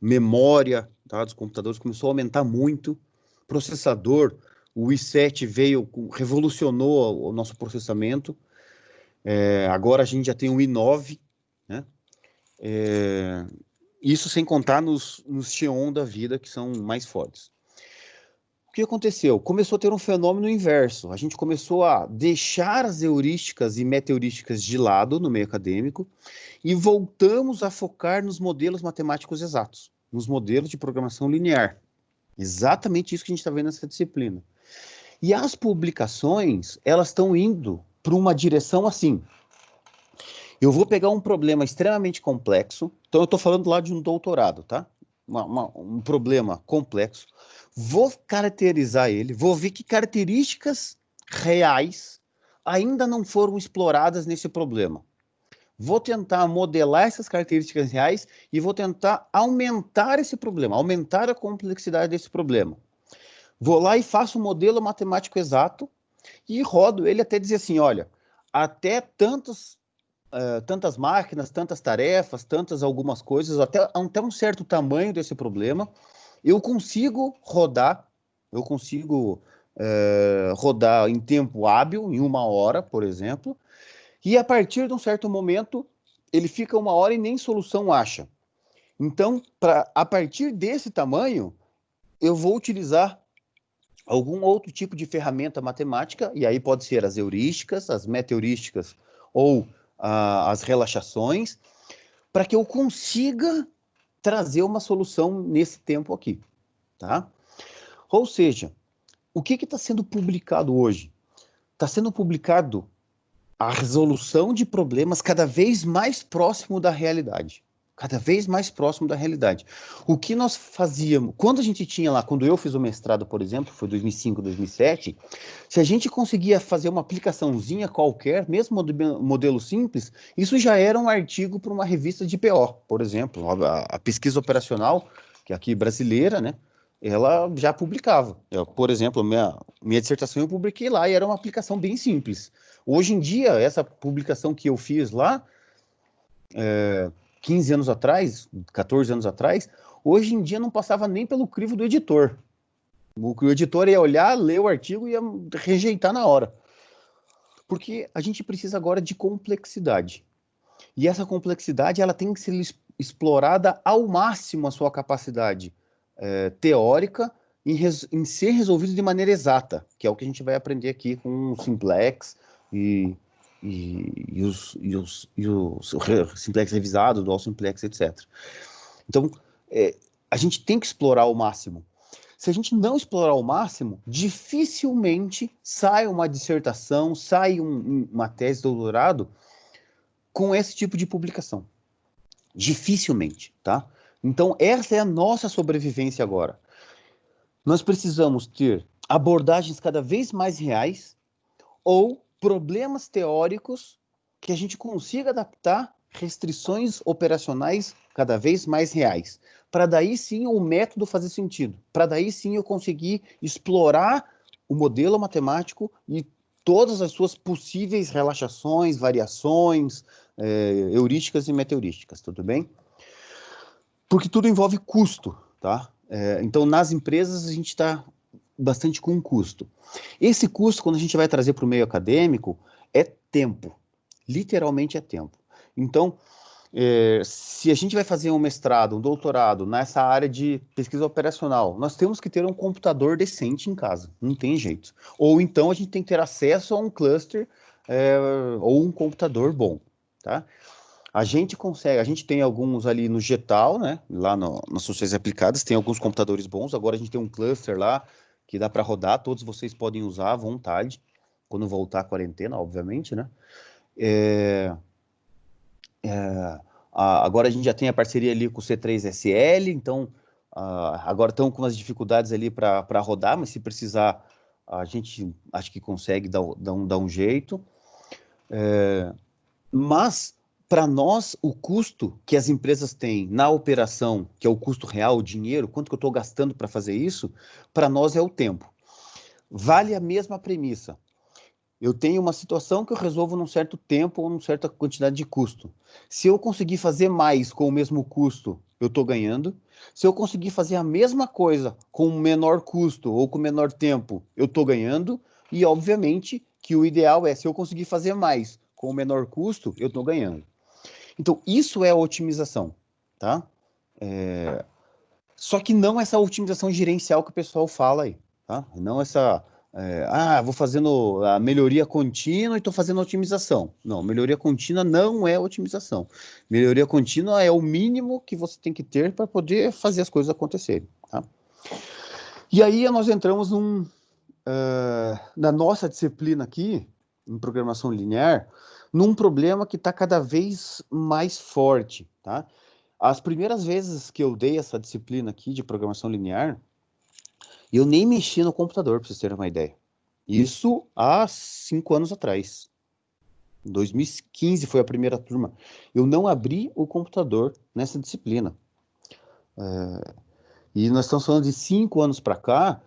memória, tá, dos computadores começou a aumentar muito. Processador, o i7 revolucionou o nosso processamento. Agora a gente já tem o i9, né? Isso sem contar nos Xeon da vida, que são mais fortes. O que aconteceu? Começou a ter um fenômeno inverso. A gente começou a deixar as heurísticas e meta-heurísticas de lado no meio acadêmico e voltamos a focar nos modelos matemáticos exatos, nos modelos de programação linear. Exatamente isso que a gente está vendo nessa disciplina. E as publicações, elas estão indo para uma direção assim. Eu vou pegar um problema extremamente complexo, então eu estou falando lá de um doutorado, tá? Um problema complexo, vou caracterizar ele, vou ver que características reais ainda não foram exploradas nesse problema. Vou tentar modelar essas características reais e vou tentar aumentar esse problema, aumentar a complexidade desse problema. Vou lá e faço um modelo matemático exato e rodo ele até dizer assim, olha, até tantas máquinas, tantas tarefas, tantas algumas coisas, até um certo tamanho desse problema, eu consigo rodar rodar em tempo hábil, em 1 hora, por exemplo, e a partir de um certo momento, ele fica 1 hora e nem solução acha. Então, a partir desse tamanho, eu vou utilizar algum outro tipo de ferramenta matemática, e aí pode ser as heurísticas, as meta-heurísticas ou as relaxações, para que eu consiga trazer uma solução nesse tempo aqui, tá? Ou seja, o que está sendo publicado hoje? Está sendo publicado a resolução de problemas cada vez mais próximo da realidade. Cada vez mais próximo da realidade. O que nós fazíamos, quando a gente tinha lá, quando eu fiz o mestrado, por exemplo, foi 2005, 2007, se a gente conseguia fazer uma aplicaçãozinha qualquer, mesmo modelo simples, isso já era um artigo para uma revista de PO, por exemplo. A pesquisa operacional, que é aqui brasileira, né, ela já publicava. Por exemplo, minha dissertação eu publiquei lá e era uma aplicação bem simples. Hoje em dia, essa publicação que eu fiz lá, 15 anos atrás, 14 anos atrás, hoje em dia não passava nem pelo crivo do editor. O editor ia olhar, ler o artigo e ia rejeitar na hora. Porque a gente precisa agora de complexidade. E essa complexidade ela tem que ser explorada ao máximo a sua capacidade teórica em ser resolvido de maneira exata, que é o que a gente vai aprender aqui com o Simplex e os Simplex revisados, Dual Simplex, etc. Então, a gente tem que explorar ao máximo. Se a gente não explorar ao máximo, dificilmente sai uma dissertação, sai uma tese de doutorado com esse tipo de publicação. Dificilmente, tá? Então, essa é a nossa sobrevivência agora. Nós precisamos ter abordagens cada vez mais reais ou problemas teóricos que a gente consiga adaptar restrições operacionais cada vez mais reais. Para daí sim o método fazer sentido. Para daí sim eu conseguir explorar o modelo matemático e todas as suas possíveis relaxações, variações, heurísticas e meta-heurísticas, tudo bem? Porque tudo envolve custo, tá? Então, nas empresas, a gente está bastante com custo. Esse custo, quando a gente vai trazer para o meio acadêmico, é tempo. Literalmente é tempo. Então, se a gente vai fazer um mestrado, um doutorado nessa área de pesquisa operacional, nós temos que ter um computador decente em casa. Não tem jeito. Ou então a gente tem que ter acesso a um cluster ou um computador bom, tá? A gente consegue, a gente tem alguns ali no Getal, né? Lá nas sociedades aplicadas, tem alguns computadores bons. Agora a gente tem um cluster lá que dá para rodar, todos vocês podem usar à vontade, quando voltar a quarentena, obviamente, né? Agora a gente já tem a parceria ali com o C3SL, então agora estão com umas dificuldades ali para rodar, mas se precisar, a gente acho que consegue dar um jeito. Mas para nós, o custo que as empresas têm na operação, que é o custo real, o dinheiro, quanto que eu estou gastando para fazer isso, para nós é o tempo. Vale a mesma premissa. Eu tenho uma situação que eu resolvo num certo tempo ou numa certa quantidade de custo. Se eu conseguir fazer mais com o mesmo custo, eu estou ganhando. Se eu conseguir fazer a mesma coisa com menor custo ou com menor tempo, eu estou ganhando. E, obviamente, que o ideal é, se eu conseguir fazer mais com menor custo, eu estou ganhando. Então, isso é a otimização, tá? Só que não essa otimização gerencial que o pessoal fala aí, tá? Não essa, vou fazendo a melhoria contínua e estou fazendo otimização. Não, melhoria contínua não é otimização. Melhoria contínua é o mínimo que você tem que ter para poder fazer as coisas acontecerem, tá? E aí nós entramos na nossa disciplina aqui, em programação linear, num problema que está cada vez mais forte, tá? As primeiras vezes que eu dei essa disciplina aqui de programação linear, eu nem mexi no computador, para vocês terem uma ideia. Isso há 5 anos atrás. Em 2015 foi a primeira turma. Eu não abri o computador nessa disciplina. E nós estamos falando de 5 anos para cá.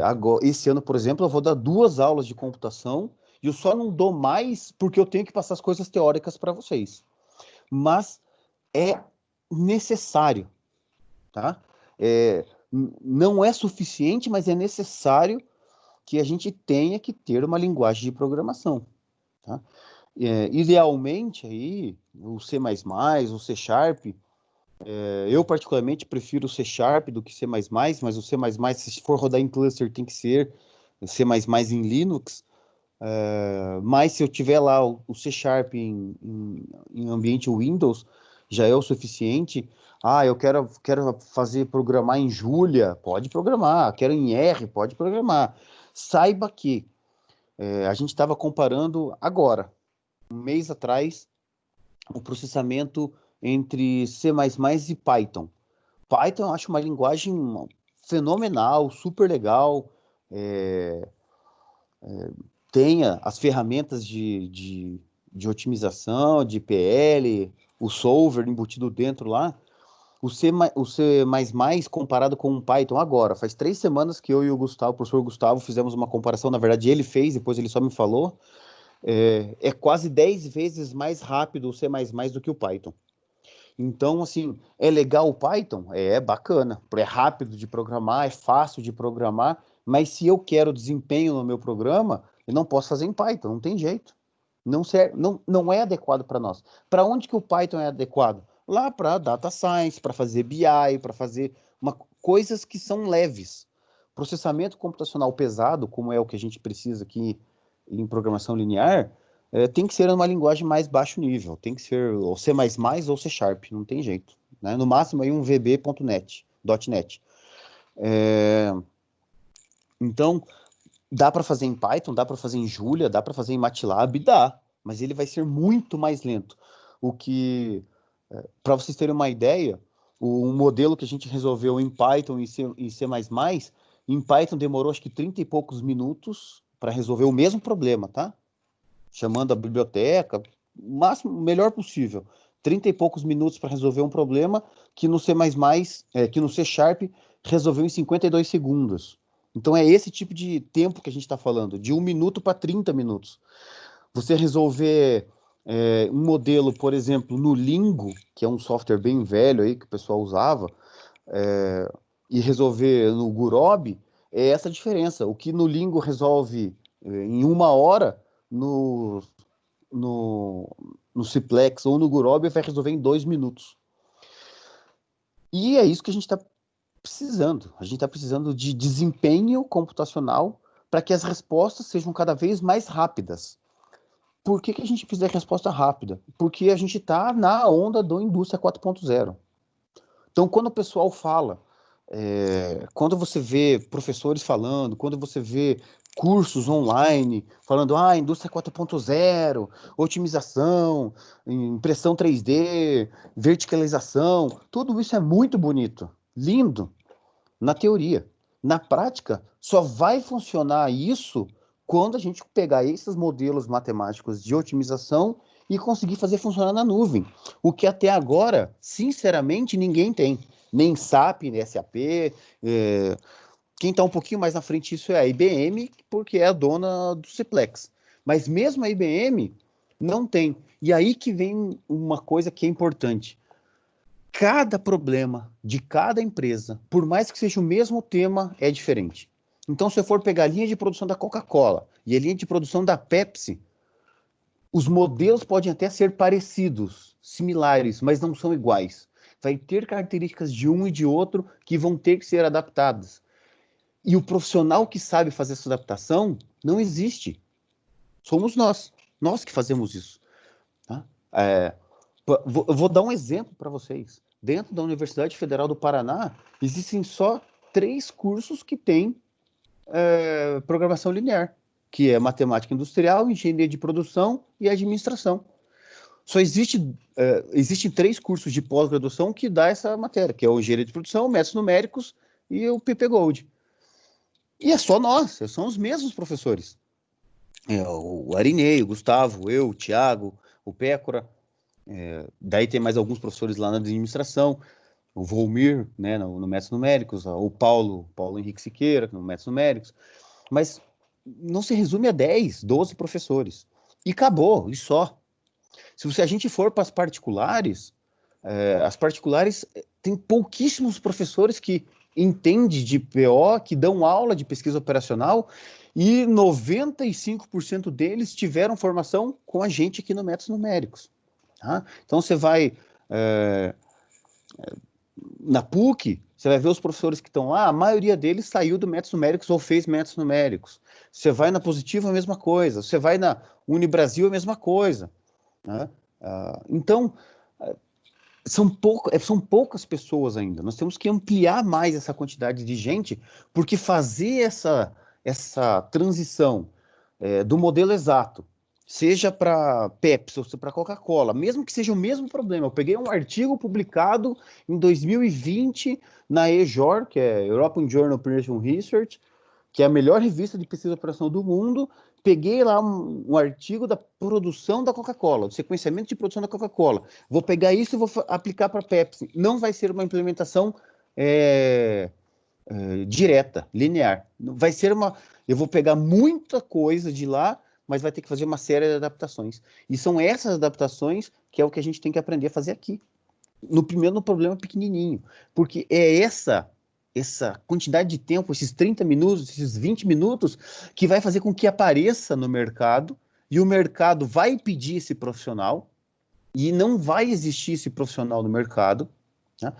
Agora, esse ano, por exemplo, eu vou dar 2 aulas de computação e eu só não dou mais porque eu tenho que passar as coisas teóricas para vocês. Mas é necessário, tá? Não é suficiente, mas é necessário que a gente tenha que ter uma linguagem de programação, tá? Idealmente, aí, o C++, o C Sharp, eu particularmente prefiro o C Sharp do que C++, mas o C++, se for rodar em cluster, tem que ser C++ em Linux, mas se eu tiver lá o C Sharp em ambiente Windows, já é o suficiente. Eu quero programar em Julia, pode programar. Quero em R, pode programar. Saiba que a gente estava comparando agora, um mês atrás, o processamento entre C++ e Python. Python eu acho uma linguagem fenomenal, super legal, tenha as ferramentas de otimização, de PL, o solver embutido dentro lá. O C++ comparado com o Python agora, faz 3 semanas que eu e o professor Gustavo, fizemos uma comparação, na verdade ele fez, depois ele só me falou, é quase 10 vezes mais rápido o C++ do que o Python. Então, assim, é legal o Python? É bacana, é rápido de programar, é fácil de programar, mas se eu quero desempenho no meu programa, eu não posso fazer em Python, não tem jeito. Não é adequado para nós. Para onde que o Python é adequado? Lá para Data Science, para fazer BI, para fazer coisas que são leves. Processamento computacional pesado, como é o que a gente precisa aqui em programação linear, tem que ser uma linguagem mais baixo nível, tem que ser ou C++ ou C Sharp, não tem jeito, né? No máximo aí um VB.net, .NET. Então, dá para fazer em Python, dá para fazer em Julia, dá para fazer em MATLAB, dá, mas ele vai ser muito mais lento. Para vocês terem uma ideia, o modelo que a gente resolveu em Python e C++, em Python demorou acho que 30 e poucos minutos para resolver o mesmo problema, tá? Chamando a biblioteca, o melhor possível. 30 e poucos minutos para resolver um problema que no C++, que no C Sharp resolveu em 52 segundos. Então é esse tipo de tempo que a gente está falando, de 1 minuto para 30 minutos. Você resolver um modelo, por exemplo, no Lingo, que é um software bem velho aí que o pessoal usava, e resolver no Gurobi, é essa a diferença. O que no Lingo resolve em 1 hora, no Ciplex ou no Gurobi vai resolver em 2 minutos. E é isso que a gente está precisando. A gente está precisando de desempenho computacional para que as respostas sejam cada vez mais rápidas. Por que a gente precisa de resposta rápida? Porque a gente está na onda do Indústria 4.0. Então, quando o pessoal fala, quando você vê professores falando, quando você vê cursos online falando, Indústria 4.0, otimização, impressão 3D, verticalização, tudo isso é muito bonito, lindo, na teoria. Na prática, só vai funcionar isso quando a gente pegar esses modelos matemáticos de otimização e conseguir fazer funcionar na nuvem. O que até agora, sinceramente, ninguém tem. Nem SAP, nem SAP. Quem está um pouquinho mais na frente disso é a IBM, porque é a dona do Ciplex. Mas mesmo a IBM não tem. E aí que vem uma coisa que é importante. Cada problema de cada empresa, por mais que seja o mesmo tema, é diferente. Então, se eu for pegar a linha de produção da Coca-Cola e a linha de produção da Pepsi, os modelos podem até ser parecidos, similares, mas não são iguais. Vai ter características de um e de outro que vão ter que ser adaptadas. E o profissional que sabe fazer essa adaptação não existe. Somos nós que fazemos isso. Tá? Eu vou dar um exemplo para vocês. Dentro da Universidade Federal do Paraná, existem só 3 cursos que têm programação linear, que é matemática industrial, engenharia de produção e administração. Só existem 3 cursos de pós-graduação que dá essa matéria, que é o engenharia de produção, métodos numéricos e o PP Gold. E é só nós, são os mesmos professores. O Arinei, o Gustavo, eu, o Thiago, o Pécora, daí tem mais alguns professores lá na administração, o Volmir, né, no métodos numéricos, o Paulo Henrique Siqueira, no métodos numéricos, mas não se resume a 10, 12 professores. E acabou, e só. Se a gente for para as particulares tem pouquíssimos professores que entendem de PO, que dão aula de pesquisa operacional, e 95% deles tiveram formação com a gente aqui no Métodos Numéricos. Tá? Então você vai na PUC, você vai ver os professores que estão lá, a maioria deles saiu do Métodos Numéricos ou fez Métodos Numéricos. Você vai na Positivo, a mesma coisa. Você vai na Unibrasil, a mesma coisa. Né? Então, são poucas pessoas ainda. Nós temos que ampliar mais essa quantidade de gente, porque fazer essa transição do modelo exato, seja para Pepsi ou para Coca-Cola, mesmo que seja o mesmo problema. Eu peguei um artigo publicado em 2020 na EJOR, que é European Journal of Operational Research, que é a melhor revista de pesquisa operacional do mundo. Peguei lá um artigo da produção da Coca-Cola, do sequenciamento de produção da Coca-Cola. Vou pegar isso e vou aplicar para a Pepsi. Não vai ser uma implementação direta, linear. Vai ser eu vou pegar muita coisa de lá, mas vai ter que fazer uma série de adaptações. E são essas adaptações que é o que a gente tem que aprender a fazer aqui. No problema pequenininho. Porque é essa quantidade de tempo, esses 30 minutos, esses 20 minutos, que vai fazer com que apareça no mercado, e o mercado vai pedir esse profissional, e não vai existir esse profissional no mercado. Né?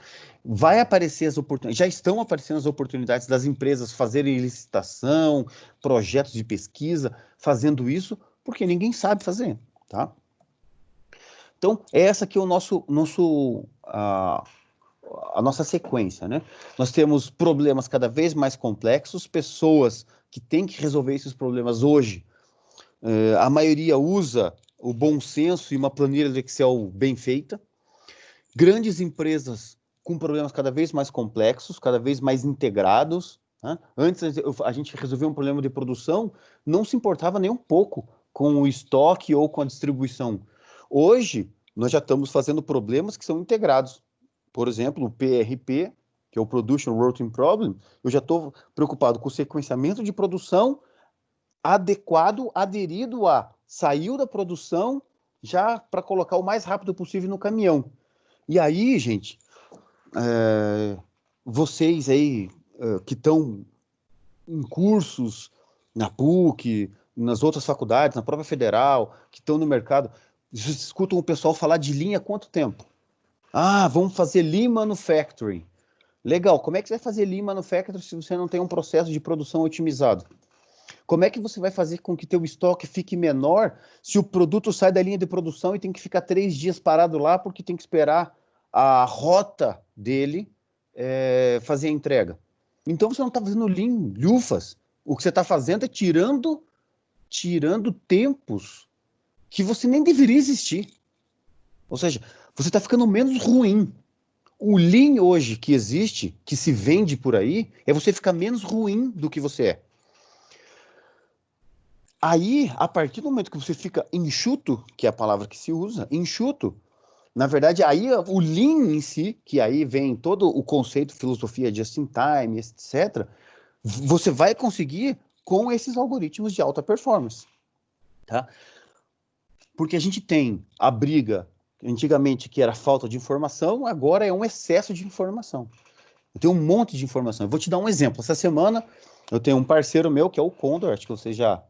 Vai aparecer as oportunidades, já estão aparecendo as oportunidades das empresas fazerem licitação, projetos de pesquisa, fazendo isso, porque ninguém sabe fazer, tá? Então, essa aqui é a nossa sequência, né? Nós temos problemas cada vez mais complexos, pessoas que têm que resolver esses problemas hoje. A maioria usa o bom senso e uma planilha do Excel bem feita. Grandes empresas com problemas cada vez mais complexos, cada vez mais integrados. Né? Antes a gente resolvia um problema de produção, não se importava nem um pouco com o estoque ou com a distribuição. Hoje, nós já estamos fazendo problemas que são integrados. Por exemplo, o PRP, que é o Production Routing Problem, eu já estou preocupado com o sequenciamento de produção adequado, aderido a saiu da produção já para colocar o mais rápido possível no caminhão. E aí, gente, vocês aí que estão em cursos na PUC, nas outras faculdades, na própria federal, que estão no mercado, escutam o pessoal falar de Lean há quanto tempo? Vamos fazer Lean Manufacturing. Legal, como é que você vai fazer Lean Manufacturing se você não tem um processo de produção otimizado? Como é que você vai fazer com que teu estoque fique menor se o produto sai da linha de produção e tem que ficar 3 dias parado lá porque tem que esperar a rota dele fazer a entrega? Então você não está fazendo Lean, lufas. O que você está fazendo é tirando tempos que você nem deveria existir. Ou seja, você está ficando menos ruim. O Lean hoje que existe, que se vende por aí, é você ficar menos ruim do que você é. Aí, a partir do momento que você fica enxuto, que é a palavra que se usa, enxuto, na verdade, aí o Lean em si, que aí vem todo o conceito, filosofia just in time, etc., você vai conseguir com esses algoritmos de alta performance. Tá? Porque a gente tem a briga, antigamente, que era falta de informação, agora é um excesso de informação. Eu tenho um monte de informação. Eu vou te dar um exemplo. Essa semana, eu tenho um parceiro meu, que é o Condor, acho que você já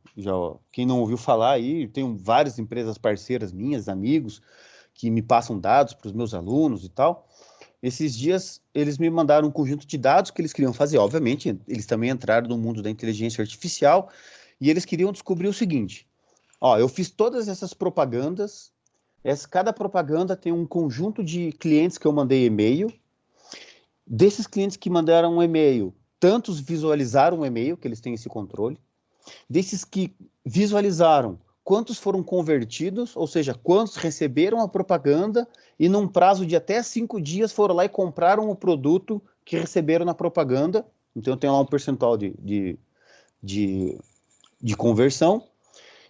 quem não ouviu falar aí, tenho várias empresas parceiras minhas, amigos, que me passam dados para os meus alunos e tal. Esses dias, eles me mandaram um conjunto de dados que eles queriam fazer. Obviamente, eles também entraram no mundo da inteligência artificial e eles queriam descobrir o seguinte. Eu fiz todas essas propagandas, cada propaganda tem um conjunto de clientes que eu mandei e-mail. Desses clientes que mandaram um e-mail, tantos visualizaram o e-mail, que eles têm esse controle. Desses que visualizaram, quantos foram convertidos, ou seja, quantos receberam a propaganda e num prazo de até 5 dias foram lá e compraram o produto que receberam na propaganda. Então, eu tenho lá um percentual de conversão.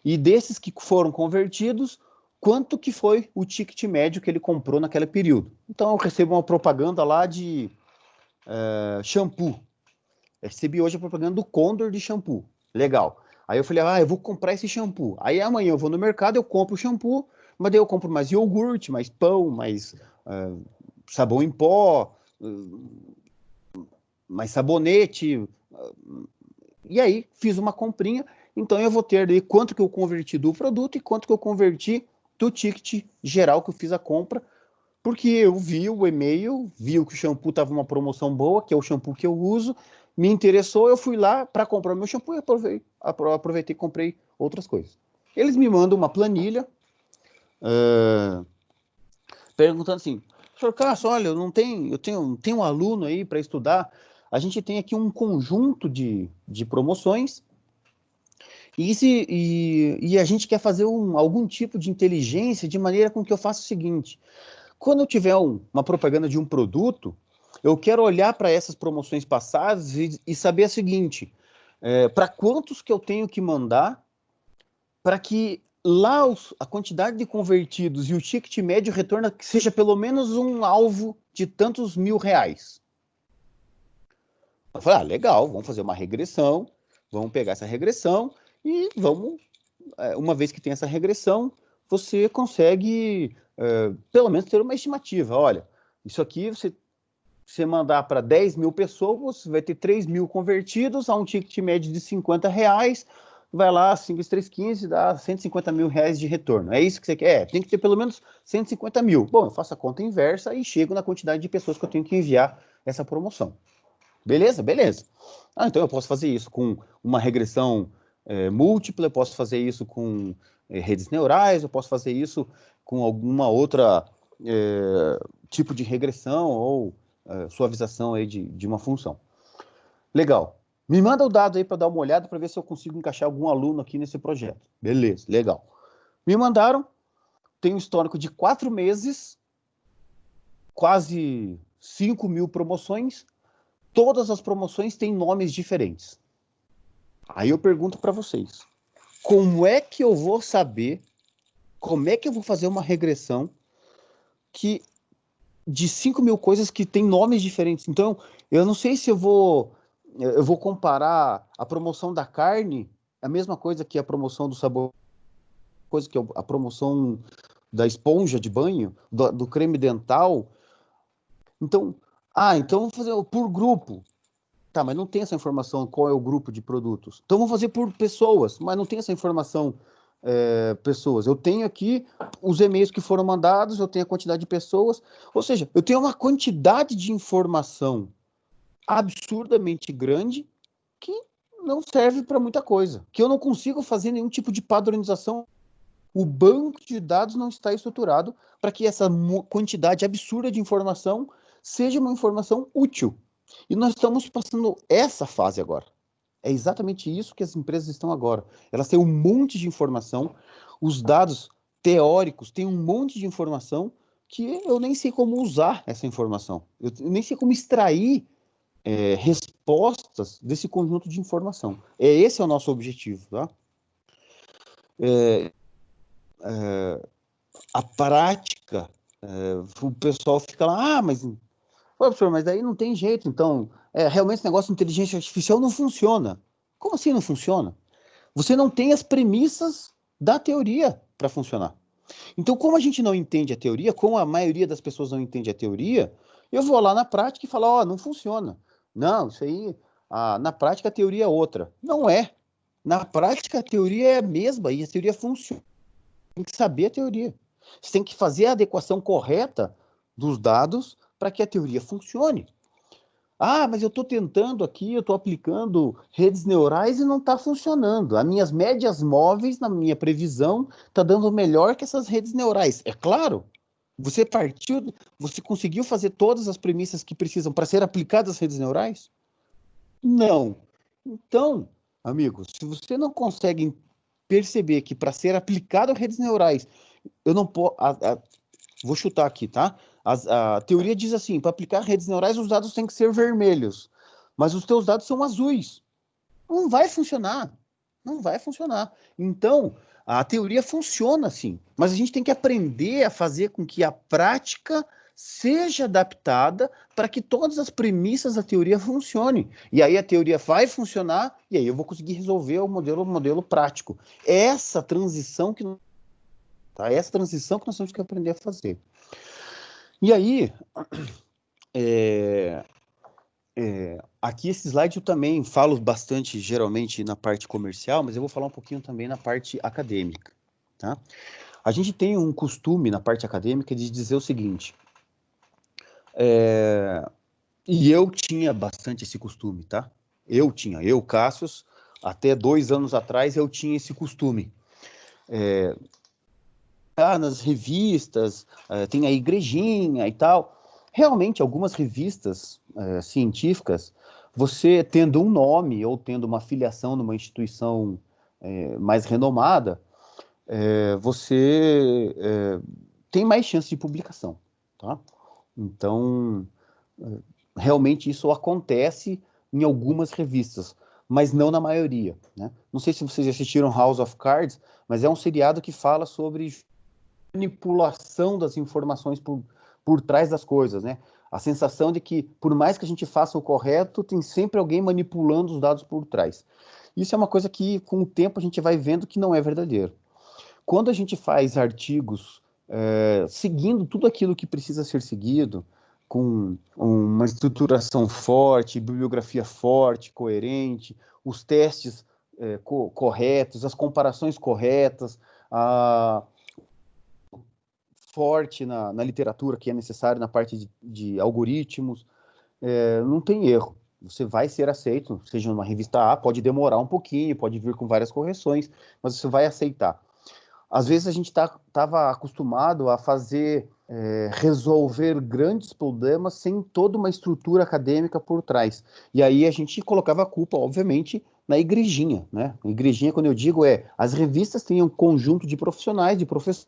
E desses que foram convertidos, quanto que foi o ticket médio que ele comprou naquele período. Então, eu recebo uma propaganda lá de shampoo. Eu recebi hoje a propaganda do Condor de shampoo. Legal. Aí eu falei, eu vou comprar esse shampoo. Aí amanhã eu vou no mercado, eu compro o shampoo, mas daí eu compro mais iogurte, mais pão, mais sabão em pó, mais sabonete. E aí fiz uma comprinha. Então eu vou ter ali quanto que eu converti do produto e quanto que eu converti do ticket geral que eu fiz a compra, porque eu vi o e-mail, vi que o shampoo estava uma promoção boa, que é o shampoo que eu uso, me interessou, eu fui lá para comprar meu shampoo e aproveitei e comprei outras coisas. Eles me mandam uma planilha perguntando assim, senhor Cássio, olha, eu tenho um aluno aí para estudar, a gente tem aqui um conjunto de promoções e a gente quer fazer algum tipo de inteligência de maneira com que eu faça o seguinte, quando eu tiver uma propaganda de um produto, eu quero olhar para essas promoções passadas e saber o seguinte, para quantos que eu tenho que mandar para que lá a quantidade de convertidos e o ticket médio retorno seja pelo menos um alvo de tantos R$1.000. Eu falei, legal, vamos fazer uma regressão, vamos pegar essa regressão e vamos, uma vez que tem essa regressão, você consegue pelo menos ter uma estimativa. Olha, isso aqui você mandar para 10 mil pessoas, você vai ter 3 mil convertidos a um ticket médio de R$50, vai lá, 5 × 3, 15, dá R$150 mil de retorno. É isso que você quer? Tem que ter pelo menos 150 mil. Bom, eu faço a conta inversa e chego na quantidade de pessoas que eu tenho que enviar essa promoção. Beleza? Beleza. Então eu posso fazer isso com uma regressão múltipla, eu posso fazer isso com redes neurais, eu posso fazer isso com alguma outra tipo de regressão ou suavização aí de uma função. Legal. Me manda o dado aí para dar uma olhada para ver se eu consigo encaixar algum aluno aqui nesse projeto. Beleza, legal. Me mandaram, tem um histórico de 4 meses, quase 5 mil promoções, todas as promoções têm nomes diferentes. Aí eu pergunto para vocês, como é que eu vou saber, como é que eu vou fazer uma regressão de 5 mil coisas que tem nomes diferentes? Então, eu não sei se eu vou comparar a promoção da carne, a mesma coisa que a promoção do sabor, coisa que a promoção da esponja de banho, do creme dental. Então, vamos fazer por grupo. Tá, mas não tem essa informação, qual é o grupo de produtos. Então, vamos fazer por pessoas, mas não tem essa informação, pessoas. Eu tenho aqui os e-mails que foram mandados, eu tenho a quantidade de pessoas, ou seja, eu tenho uma quantidade de informação absurdamente grande que não serve para muita coisa, que eu não consigo fazer nenhum tipo de padronização. O banco de dados não está estruturado para que essa quantidade absurda de informação seja uma informação útil. E nós estamos passando essa fase agora. É exatamente isso que as empresas estão agora. Elas têm um monte de informação, os dados teóricos têm um monte de informação que eu nem sei como usar essa informação. Eu nem sei como extrair respostas desse conjunto de informação. Esse é o nosso objetivo, tá? A prática, o pessoal fica lá, mas professor, mas daí não tem jeito, então, realmente esse negócio de inteligência artificial não funciona. Como assim não funciona? Você não tem as premissas da teoria para funcionar. Então, como a gente não entende a teoria, como a maioria das pessoas não entende a teoria, eu vou lá na prática e falo, não funciona. Não, isso aí, na prática a teoria é outra. Não é. Na prática a teoria é a mesma e a teoria funciona. Tem que saber a teoria. Você tem que fazer a adequação correta dos dados para que a teoria funcione. Mas eu estou tentando aqui, eu estou aplicando redes neurais e não está funcionando. As minhas médias móveis, na minha previsão, está dando melhor que essas redes neurais. É claro, você conseguiu fazer todas as premissas que precisam para ser aplicadas às redes neurais? Não. Então, amigos, se você não consegue perceber que para ser aplicado a redes neurais, eu não posso. Vou chutar aqui, tá? A teoria diz assim: para aplicar redes neurais, os dados têm que ser vermelhos, mas os teus dados são azuis. Não vai funcionar. Não vai funcionar. Então, a teoria funciona assim, mas a gente tem que aprender a fazer com que a prática seja adaptada para que todas as premissas da teoria funcionem. E aí a teoria vai funcionar e aí eu vou conseguir resolver o modelo prático. Essa transição que essa transição que nós temos que aprender a fazer. E aí, aqui esse slide eu também falo bastante, geralmente, na parte comercial, mas eu vou falar um pouquinho também na parte acadêmica, tá? A gente tem um costume na parte acadêmica de dizer o seguinte, e eu tinha bastante esse costume, tá? Eu, Cassius, até 2 anos atrás eu tinha esse costume. Nas revistas, tem a igrejinha e tal. Realmente, algumas revistas científicas, você tendo um nome ou tendo uma filiação numa instituição mais renomada, você tem mais chance de publicação, tá? Então, realmente isso acontece em algumas revistas, mas não na maioria, né? Não sei se vocês assistiram House of Cards, mas é um seriado que fala sobre manipulação das informações por trás das coisas, né? A sensação de que, por mais que a gente faça o correto, tem sempre alguém manipulando os dados por trás. Isso é uma coisa que, com o tempo, a gente vai vendo que não é verdadeiro. Quando a gente faz artigos seguindo tudo aquilo que precisa ser seguido, com uma estruturação forte, bibliografia forte, coerente, os testes corretos, as comparações corretas, forte na literatura que é necessário na parte de algoritmos, não tem erro. Você vai ser aceito, seja numa revista A, pode demorar um pouquinho, pode vir com várias correções, mas você vai aceitar. Às vezes a gente estava acostumado a resolver grandes problemas sem toda uma estrutura acadêmica por trás. E aí a gente colocava a culpa, obviamente, na igrejinha, né? A igrejinha, quando eu digo, as revistas têm um conjunto de profissionais, de professores,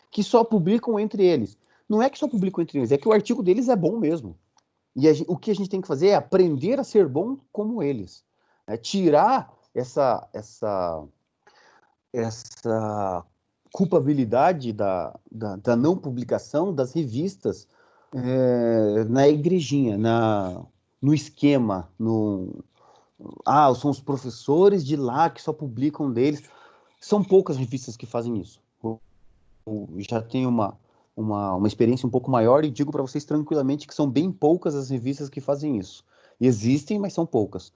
que só publicam entre eles. Não é que só publicam entre eles, é que o artigo deles é bom mesmo. E o que a gente tem que fazer é aprender a ser bom como eles. Tirar essa culpabilidade da não publicação das revistas na igrejinha, no esquema, são os professores de lá que só publicam deles. São poucas revistas que fazem isso. Eu já tenho uma experiência um pouco maior e digo para vocês tranquilamente que são bem poucas as revistas que fazem isso. Existem, mas são poucas.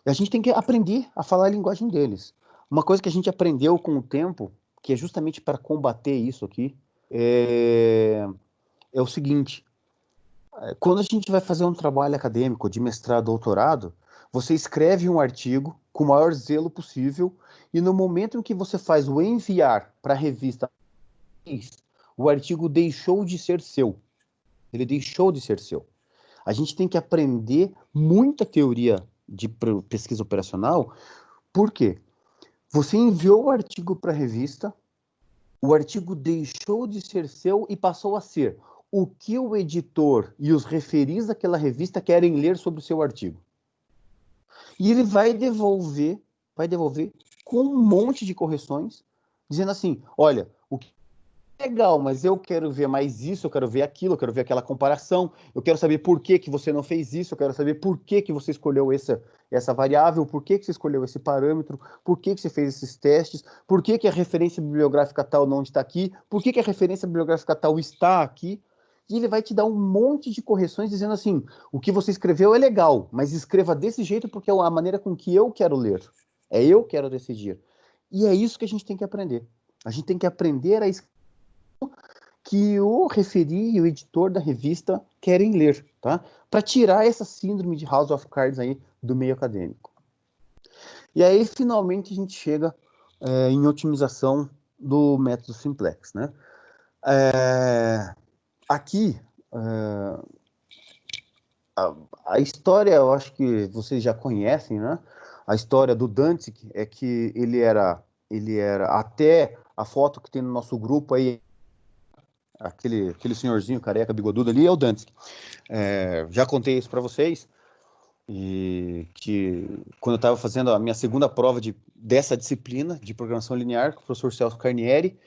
E a gente tem que aprender a falar a linguagem deles. Uma coisa que a gente aprendeu com o tempo, que é justamente para combater isso aqui, é o seguinte: quando a gente vai fazer um trabalho acadêmico de mestrado, doutorado, você escreve um artigo com o maior zelo possível e no momento em que você faz o enviar para a revista, o artigo deixou de ser seu. Ele deixou de ser seu. A gente tem que aprender muita teoria de pesquisa operacional. Por quê? Você enviou o artigo para a revista, o artigo deixou de ser seu e passou a ser o que o editor e os referis daquela revista querem ler sobre o seu artigo. E ele vai devolver com um monte de correções, dizendo assim, olha, o que legal, mas eu quero ver mais isso, eu quero ver aquilo, eu quero ver aquela comparação, eu quero saber por que você não fez isso, eu quero saber por que você escolheu essa variável, por que você escolheu esse parâmetro, por que você fez esses testes, por que a referência bibliográfica tal não está aqui, por que a referência bibliográfica tal está aqui, e ele vai te dar um monte de correções dizendo assim, o que você escreveu é legal, mas escreva desse jeito porque é a maneira com que eu quero ler, eu quero decidir. E é isso que a gente tem que aprender. A gente tem que aprender a escrever que o referi e o editor da revista querem ler, tá? Para tirar essa síndrome de House of Cards aí do meio acadêmico. E aí, finalmente, a gente chega em otimização do método simplex, né? Aqui, a história, eu acho que vocês já conhecem, né? A história do Danzig é que ele era até a foto que tem no nosso grupo aí, aquele senhorzinho careca, bigodudo ali, é o Danzig. Já contei isso para vocês, e que quando eu estava fazendo a minha segunda prova dessa disciplina de programação linear com o professor Celso Carnieri,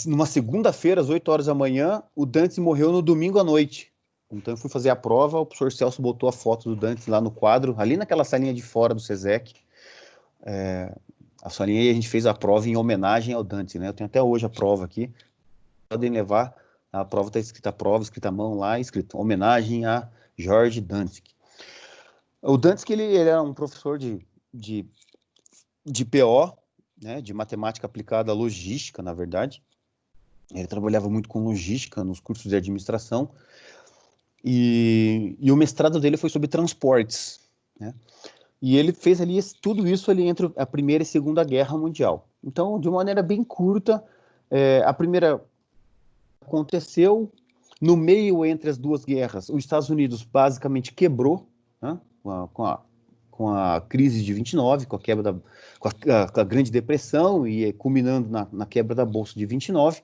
numa segunda-feira, às 8 horas da manhã, o Danzig morreu no domingo à noite. Então eu fui fazer a prova, o professor Celso botou a foto do Danzig lá no quadro, ali naquela salinha de fora do SESEC. A salinha, e a gente fez a prova em homenagem ao Danzig, né? Eu tenho até hoje a prova aqui. Podem levar, a prova está escrita à mão lá, escrito homenagem a Jorge Danzig. O Danzig, ele era um professor de PO, né, de matemática aplicada à logística, na verdade. Ele trabalhava muito com logística nos cursos de administração, e o mestrado dele foi sobre transportes, né? E ele fez ali tudo isso ali entre a Primeira e Segunda Guerra Mundial. Então, de uma maneira bem curta, a primeira aconteceu no meio entre as duas guerras. Os Estados Unidos basicamente quebrou, né, com a crise de 29, com a Grande Depressão, e culminando na quebra da Bolsa de 29.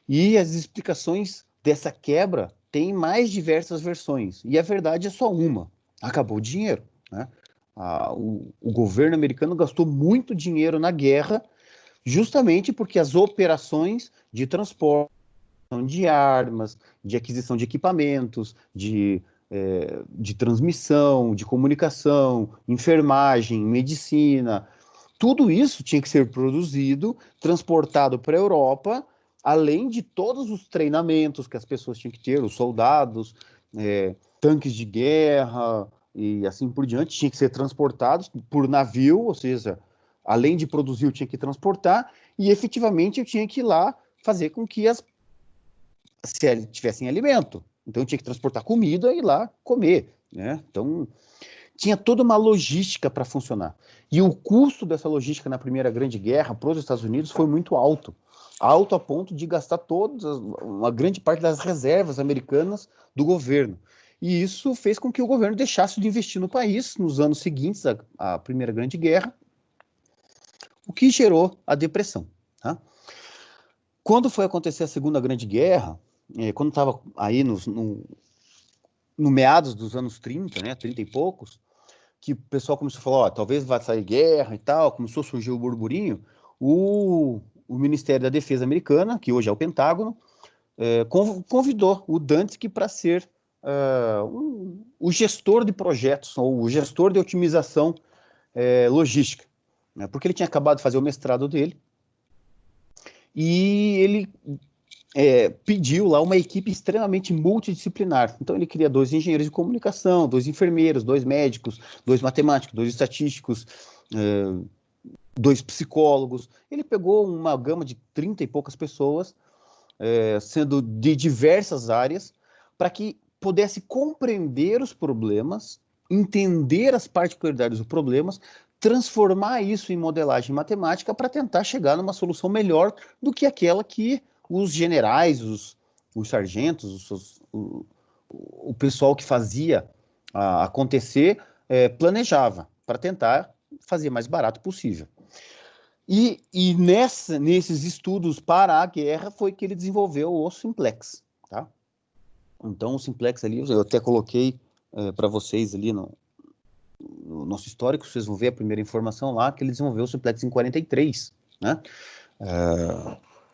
E as explicações dessa quebra têm mais diversas versões. E a verdade é só uma: acabou o dinheiro, né? O governo americano gastou muito dinheiro na guerra, justamente porque as operações de transporte, de armas, de aquisição de equipamentos, de transmissão, de comunicação, enfermagem, medicina, tudo isso tinha que ser produzido, transportado para a Europa, além de todos os treinamentos que as pessoas tinham que ter, os soldados, tanques de guerra e assim por diante, tinham que ser transportados por navio, ou seja, além de produzir, eu tinha que transportar, e efetivamente eu tinha que ir lá fazer com que se tivessem alimento. Então eu tinha que transportar comida e ir lá comer, né? Então tinha toda uma logística para funcionar. E o custo dessa logística na Primeira Grande Guerra para os Estados Unidos foi muito alto. Alto a ponto de gastar uma grande parte das reservas americanas do governo. E isso fez com que o governo deixasse de investir no país nos anos seguintes à Primeira Grande Guerra, o que gerou a depressão, tá? Quando foi acontecer a Segunda Grande Guerra, quando estava aí no meados dos anos 30, né, 30 e poucos, que o pessoal começou a falar, ó, talvez vai sair guerra e tal, começou a surgir o burburinho, o Ministério da Defesa americana, que hoje é o Pentágono, convidou o Danzig para ser o gestor de projetos, ou o gestor de otimização logística, né, porque ele tinha acabado de fazer o mestrado dele, e ele pediu lá uma equipe extremamente multidisciplinar. Então ele queria 2 engenheiros de comunicação, 2 enfermeiros, 2 médicos, 2 matemáticos, 2 estatísticos, 2 psicólogos. Ele pegou uma gama de 30 e poucas pessoas, sendo de diversas áreas, para que pudesse compreender os problemas, entender as particularidades dos problemas, transformar isso em modelagem matemática para tentar chegar numa solução melhor do que aquela que os generais, os sargentos, o pessoal que fazia acontecer, planejava para tentar fazer mais barato possível. E nesses estudos para a guerra foi que ele desenvolveu o Simplex, tá? Então o Simplex ali, eu até coloquei para vocês ali no nosso histórico, vocês vão ver a primeira informação lá, que ele desenvolveu o Simplex em 43, né?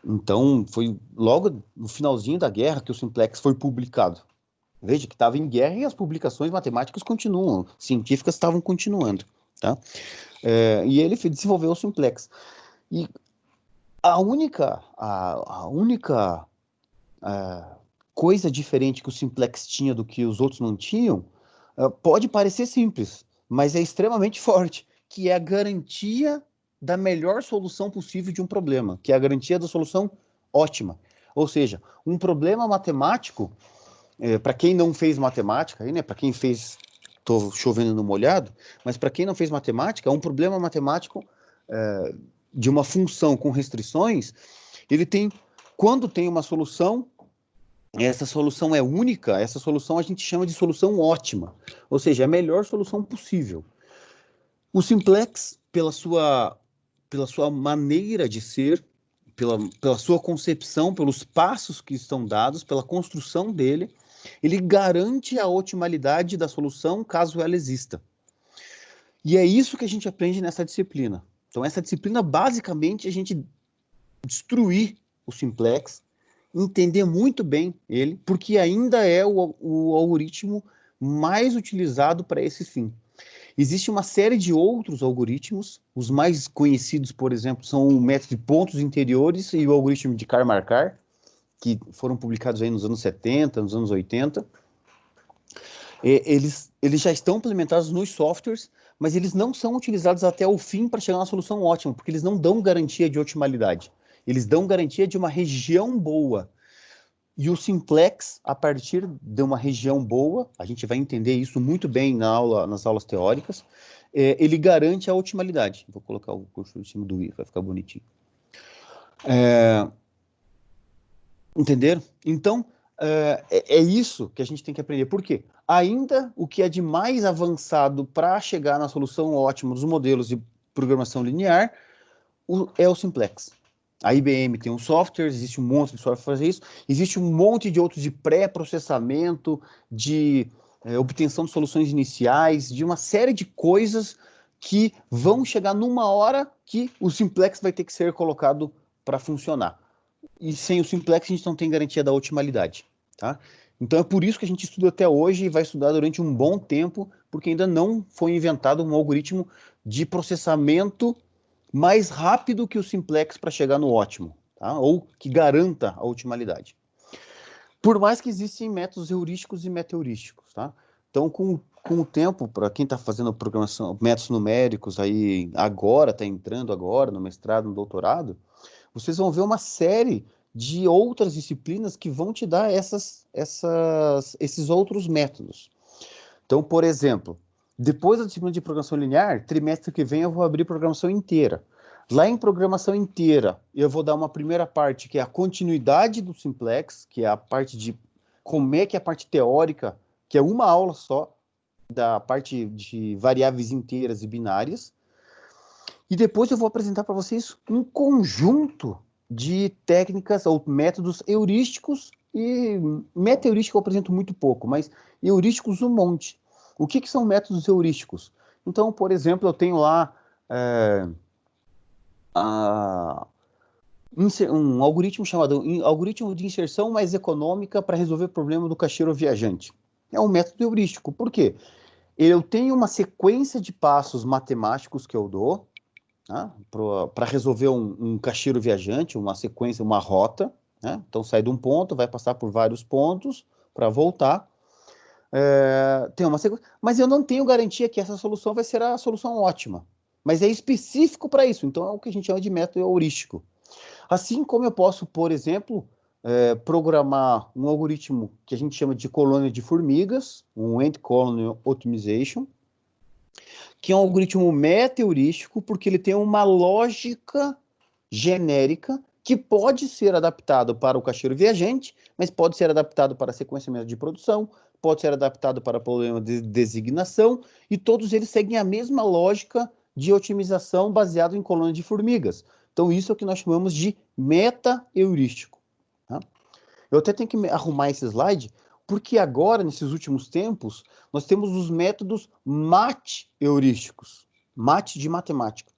Então, foi logo no finalzinho da guerra que o Simplex foi publicado. Veja que estava em guerra e as publicações matemáticas continuam, científicas estavam continuando, tá? E ele desenvolveu o Simplex. E a única coisa diferente que o Simplex tinha do que os outros não tinham, pode parecer simples, mas é extremamente forte, que é a garantia da melhor solução possível de um problema, que é a garantia da solução ótima. Ou seja, um problema matemático, para quem não fez matemática, né, para quem fez, estou chovendo no molhado, mas para quem não fez matemática, um problema matemático de uma função com restrições, ele tem, quando tem uma solução, essa solução é única, essa solução a gente chama de solução ótima, ou seja, a melhor solução possível. O simplex, pela sua maneira de ser, pela sua concepção, pelos passos que estão dados, pela construção dele, ele garante a otimalidade da solução caso ela exista. E é isso que a gente aprende nessa disciplina. Então, essa disciplina, basicamente, a gente destruir o simplex, entender muito bem ele, porque ainda é o algoritmo mais utilizado para esse fim. Existe uma série de outros algoritmos, os mais conhecidos, por exemplo, são o método de pontos interiores e o algoritmo de Karmarkar, que foram publicados aí nos anos 70, nos anos 80. Eles já estão implementados nos softwares, mas eles não são utilizados até o fim para chegar na solução ótima, porque eles não dão garantia de otimalidade. Eles dão garantia de uma região boa. E o simplex, a partir de uma região boa, a gente vai entender isso muito bem nas aulas teóricas, ele garante a otimalidade. Vou colocar o curso em cima do i, vai ficar bonitinho. Entenderam? Então, é isso que a gente tem que aprender. Por quê? Ainda o que é de mais avançado para chegar na solução ótima dos modelos de programação linear é o simplex. A IBM tem um software, existe um monte de software para fazer isso, existe um monte de outros de pré-processamento, de obtenção de soluções iniciais, de uma série de coisas que vão chegar numa hora que o simplex vai ter que ser colocado para funcionar. E sem o simplex a gente não tem garantia da otimalidade, tá? Então é por isso que a gente estuda até hoje e vai estudar durante um bom tempo, porque ainda não foi inventado um algoritmo de processamento mais rápido que o simplex para chegar no ótimo, tá? Ou que garanta a otimalidade. Por mais que existem métodos heurísticos e metaheurísticos, tá? Então, com o tempo, para quem está fazendo programação, métodos numéricos aí agora, está entrando agora no mestrado, no doutorado, vocês vão ver uma série de outras disciplinas que vão te dar esses outros métodos. Então, por exemplo, depois da disciplina de programação linear, trimestre que vem eu vou abrir programação inteira. Lá em programação inteira, eu vou dar uma primeira parte, que é a continuidade do simplex, que é a parte de como é que é a parte teórica, que é uma aula só, da parte de variáveis inteiras e binárias. E depois eu vou apresentar para vocês um conjunto de técnicas ou métodos heurísticos, e meta-heurístico eu apresento muito pouco, mas heurísticos um monte. O que são métodos heurísticos? Então, por exemplo, eu tenho lá um algoritmo chamado algoritmo de inserção mais econômica para resolver o problema do caixeiro viajante. É um método heurístico. Por quê? Eu tenho uma sequência de passos matemáticos que eu dou, tá? Para resolver um caixeiro viajante, uma sequência, uma rota, né? Então sai de um ponto, vai passar por vários pontos para voltar. Tem uma sequência, mas eu não tenho garantia que essa solução vai ser a solução ótima. Mas é específico para isso, então é o que a gente chama de método heurístico. Assim como eu posso, por exemplo, programar um algoritmo que a gente chama de colônia de formigas, um Ant Colony Optimization, que é um algoritmo meta-heurístico, porque ele tem uma lógica genérica que pode ser adaptado para o caixeiro viajante, mas pode ser adaptado para sequenciamento de produção, pode ser adaptado para problema de designação, e todos eles seguem a mesma lógica de otimização baseado em colônia de formigas. Então, isso é o que nós chamamos de meta-heurístico. Tá? Eu até tenho que arrumar esse slide, porque agora, nesses últimos tempos, nós temos os métodos mate-heurísticos, mate de matemática,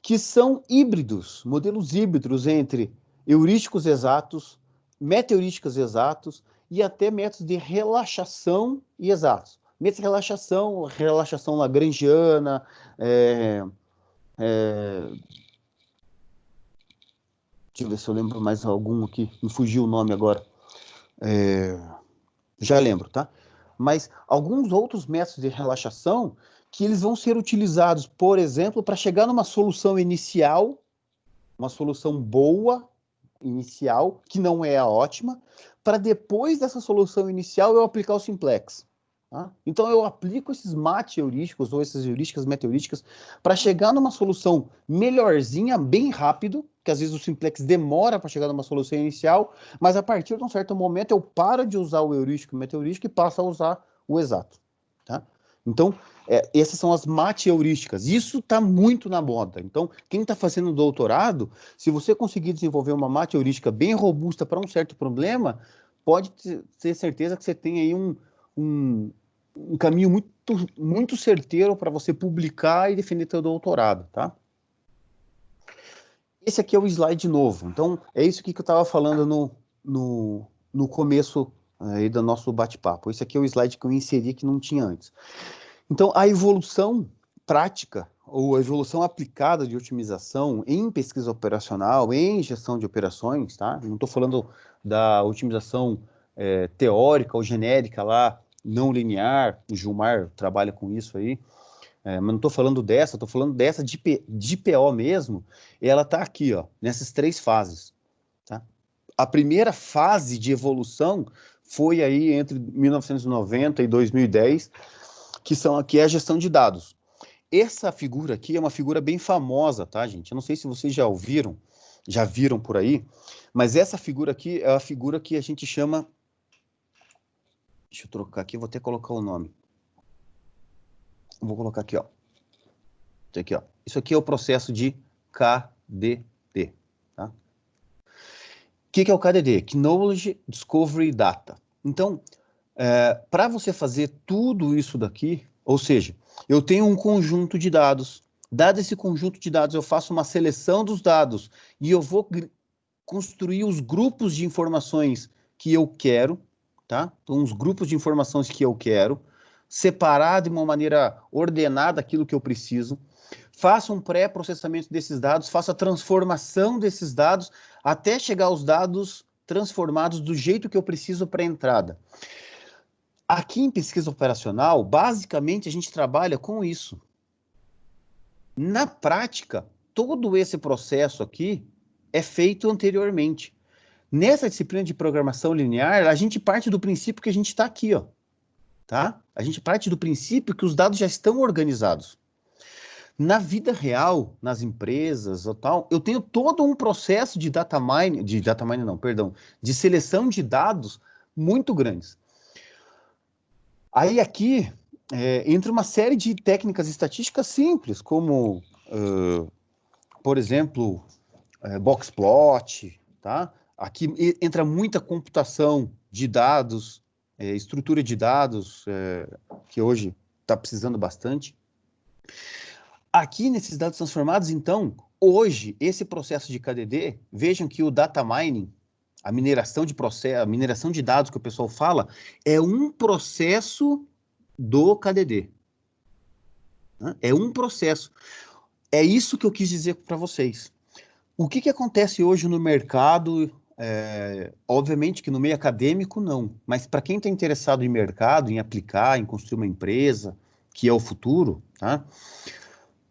que são híbridos, modelos híbridos entre heurísticos exatos, meta-heurísticos exatos e até métodos de relaxação e exatos. Métodos de relaxação lagrangiana, deixa eu ver se eu lembro mais algum aqui, me fugiu o nome agora. Já lembro, tá? Mas alguns outros métodos de relaxação que eles vão ser utilizados, por exemplo, para chegar numa solução inicial, uma solução boa, inicial, que não é a ótima, para depois dessa solução inicial eu aplicar o simplex. Tá? Então eu aplico esses mate-heurísticos ou essas heurísticas meta-heurísticas para chegar numa solução melhorzinha, bem rápido, que às vezes o simplex demora para chegar numa solução inicial, mas a partir de um certo momento eu paro de usar o heurístico e o meta-heurístico e passo a usar o exato, tá? Então, essas são as mate-heurísticas. Isso está muito na moda. Então, quem está fazendo doutorado, se você conseguir desenvolver uma mate-heurística bem robusta para um certo problema, pode ter certeza que você tem aí um caminho muito certeiro para você publicar e defender seu doutorado, tá? Esse aqui é o slide novo. Então, é isso que eu estava falando no começo aí do nosso bate-papo. Esse aqui é o slide que eu inseri que não tinha antes. Então, a evolução prática ou a evolução aplicada de otimização em pesquisa operacional, em gestão de operações, tá? Não estou falando da otimização teórica ou genérica lá, não linear, o Gilmar trabalha com isso aí, mas não estou falando dessa, estou falando dessa de PO mesmo, e ela está aqui, ó, nessas 3 fases, tá? A primeira fase de evolução foi aí entre 1990 e 2010, que é a gestão de dados. Essa figura aqui é uma figura bem famosa, tá, gente? Eu não sei se vocês já viram por aí, mas essa figura aqui é a figura que a gente chama... Deixa eu trocar aqui, vou até colocar o nome. Vou colocar aqui, ó. Isso aqui é o processo de KDD, tá? O que é o KDD? Knowledge Discovery Data. Então, para você fazer tudo isso daqui, ou seja, eu tenho um conjunto de dados. Dado esse conjunto de dados, eu faço uma seleção dos dados e eu vou construir os grupos de informações que eu quero, tá? Então, os grupos de informações que eu quero, separar de uma maneira ordenada aquilo que eu preciso, faço um pré-processamento desses dados, faço a transformação desses dados até chegar aos dados transformados do jeito que eu preciso para a entrada. Aqui em pesquisa operacional, basicamente, a gente trabalha com isso. Na prática, todo esse processo aqui é feito anteriormente. Nessa disciplina de programação linear, a gente parte do princípio que a gente está aqui, ó. Tá? A gente parte do princípio que os dados já estão organizados. Na vida real, nas empresas ou tal, eu tenho todo um processo de de seleção de dados muito grandes. Aí aqui entra uma série de técnicas estatísticas simples, como, por exemplo, boxplot, tá? Aqui entra muita computação de dados, estrutura de dados, que hoje está precisando bastante. Aqui, nesses dados transformados, então, hoje, esse processo de KDD, vejam que o data mining, a mineração de dados que o pessoal fala, é um processo do KDD. Né? É um processo. É isso que eu quis dizer para vocês. O que acontece hoje no mercado? Obviamente que no meio acadêmico, não. Mas para quem está interessado em mercado, em aplicar, em construir uma empresa, que é o futuro, tá?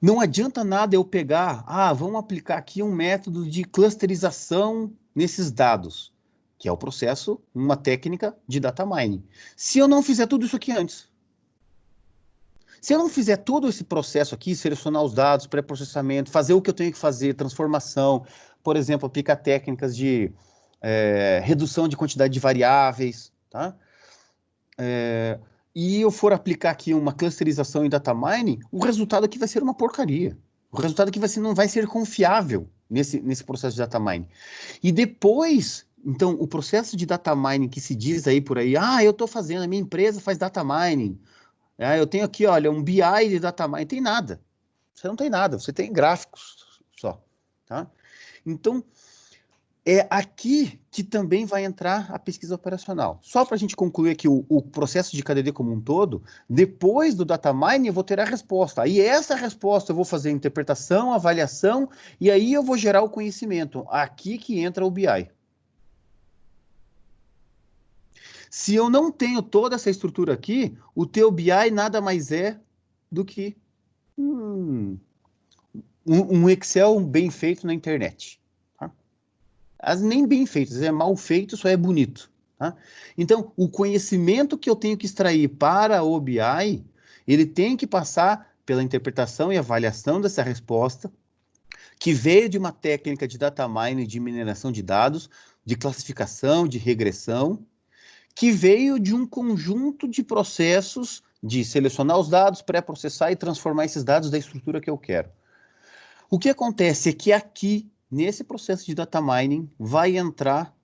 Não adianta nada eu pegar, vamos aplicar aqui um método de clusterização nesses dados, que é o processo, uma técnica de data mining. Se eu não fizer tudo isso aqui antes, se eu não fizer todo esse processo aqui, selecionar os dados, pré-processamento, fazer o que eu tenho que fazer, transformação, por exemplo, aplicar técnicas de redução de quantidade de variáveis, tá? E eu for aplicar aqui uma clusterização em data mining, o resultado aqui vai ser uma porcaria. O resultado aqui não vai ser confiável nesse processo de data mining. E depois, então, o processo de data mining que se diz aí por aí, eu estou fazendo, a minha empresa faz data mining, eu tenho aqui, olha, um BI de data mining, tem nada. Você não tem nada, você tem gráficos só, tá? Então, é aqui que também vai entrar a pesquisa operacional. Só para a gente concluir aqui o processo de KDD como um todo, depois do data mining eu vou ter a resposta. Aí essa resposta eu vou fazer a interpretação, avaliação, e aí eu vou gerar o conhecimento. Aqui que entra o BI. Se eu não tenho toda essa estrutura aqui, o teu BI nada mais é do que um Excel bem feito na internet. As nem bem feitas, é mal feito, só é bonito. Tá? Então, o conhecimento que eu tenho que extrair para o BI, ele tem que passar pela interpretação e avaliação dessa resposta, que veio de uma técnica de data mining, de mineração de dados, de classificação, de regressão, que veio de um conjunto de processos de selecionar os dados, pré-processar e transformar esses dados da estrutura que eu quero. O que acontece é que aqui, nesse processo de data mining, vai entrar,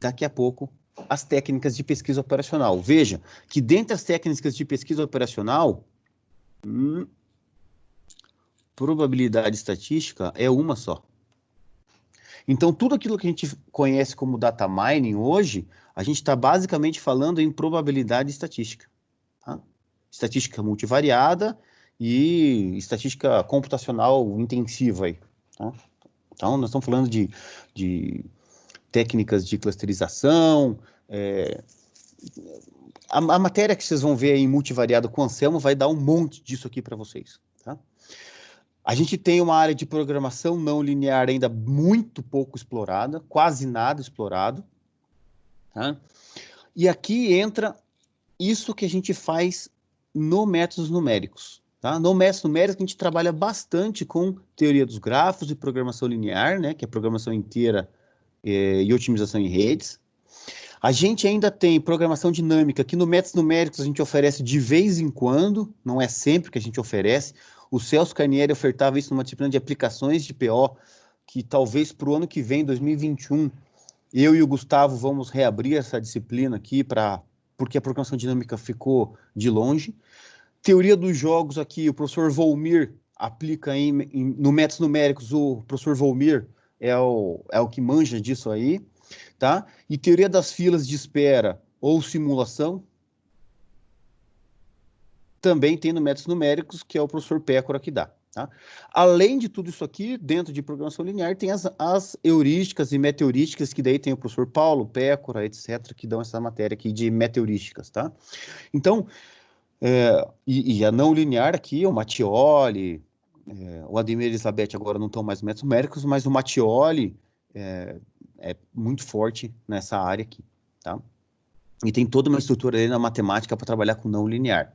daqui a pouco, as técnicas de pesquisa operacional. Veja que dentre as técnicas de pesquisa operacional, probabilidade estatística é uma só. Então, tudo aquilo que a gente conhece como data mining hoje, a gente está basicamente falando em probabilidade estatística. Tá? Estatística multivariada e estatística computacional intensiva. Aí, tá? Então, nós estamos falando de técnicas de clusterização. A matéria que vocês vão ver aí em multivariado com o Anselmo vai dar um monte disso aqui para vocês. Tá? A gente tem uma área de programação não linear ainda muito pouco explorada, quase nada explorado. Tá? E aqui entra isso que a gente faz no métodos numéricos. Tá? No métodos numéricos a gente trabalha bastante com teoria dos grafos e programação linear, né, que é programação inteira e otimização em redes. A gente ainda tem programação dinâmica, que no métodos numéricos a gente oferece de vez em quando, não é sempre que a gente oferece. O Celso Carnieri ofertava isso numa disciplina de aplicações de PO, que talvez para o ano que vem, 2021, eu e o Gustavo vamos reabrir essa disciplina aqui, porque a programação dinâmica ficou de longe. Teoria dos jogos aqui, o professor Volmir aplica no métodos numéricos, o professor Volmir é o que manja disso aí, tá? E teoria das filas de espera ou simulação, também tem no métodos numéricos, que é o professor Pécora que dá. Tá? Além de tudo isso aqui, dentro de programação linear, tem as heurísticas e metaheurísticas, que daí tem o professor Paulo, Pécora, etc., que dão essa matéria aqui de metaheurísticas. Tá? Então, e a não linear aqui, o Mattioli, o Ademir e a Elizabeth agora não estão mais no métodos numéricos, mas o Mattioli é muito forte nessa área aqui. Tá? E tem toda uma estrutura ali na matemática para trabalhar com não linear.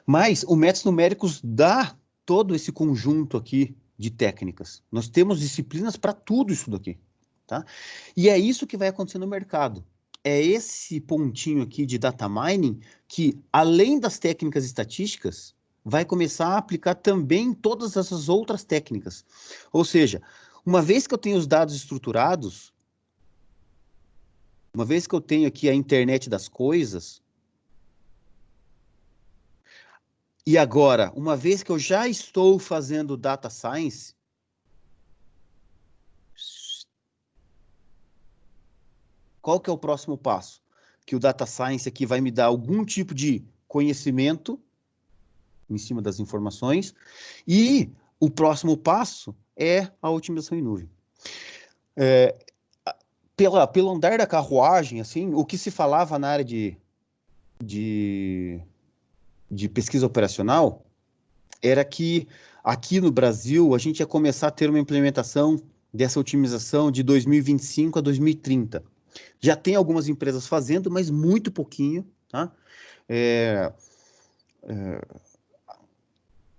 Mas o métodos numéricos dá todo esse conjunto aqui de técnicas. Nós temos disciplinas para tudo isso daqui. Tá? E é isso que vai acontecer no mercado. É esse pontinho aqui de data mining que, além das técnicas estatísticas, vai começar a aplicar também todas essas outras técnicas. Ou seja, uma vez que eu tenho os dados estruturados, uma vez que eu tenho aqui a internet das coisas, e agora, uma vez que eu já estou fazendo data science, qual que é o próximo passo? Que o data science aqui vai me dar algum tipo de conhecimento em cima das informações, e o próximo passo é a otimização em nuvem. Pelo andar da carruagem, assim, o que se falava na área de pesquisa operacional era que aqui no Brasil a gente ia começar a ter uma implementação dessa otimização de 2025 a 2030. Já tem algumas empresas fazendo, mas muito pouquinho, tá?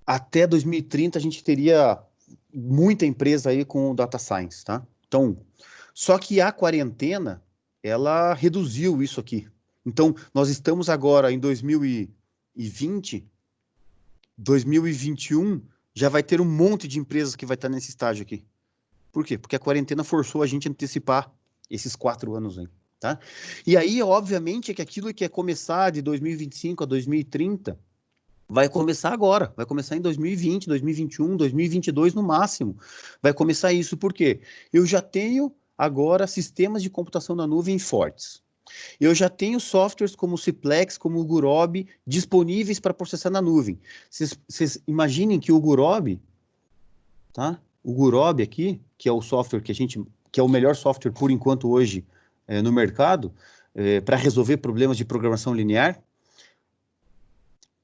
Até 2030 a gente teria muita empresa aí com data science, tá? Então, só que a quarentena, ela reduziu isso aqui. Então, nós estamos agora em 2020, 2021, já vai ter um monte de empresas que vai estar nesse estágio aqui. Por quê? Porque a quarentena forçou a gente a antecipar esses 4 anos aí, tá? E aí, obviamente, é que aquilo que é começar de 2025 a 2030 vai começar agora, vai começar em 2020, 2021, 2022 no máximo. Vai começar isso, por quê? Eu já tenho agora sistemas de computação na nuvem fortes. Eu já tenho softwares como o Ciplex, como o Gurobi, disponíveis para processar na nuvem. Vocês imaginem que o Gurobi, tá? O Gurobi aqui, que é o software que é o melhor software por enquanto hoje no mercado, para resolver problemas de programação linear,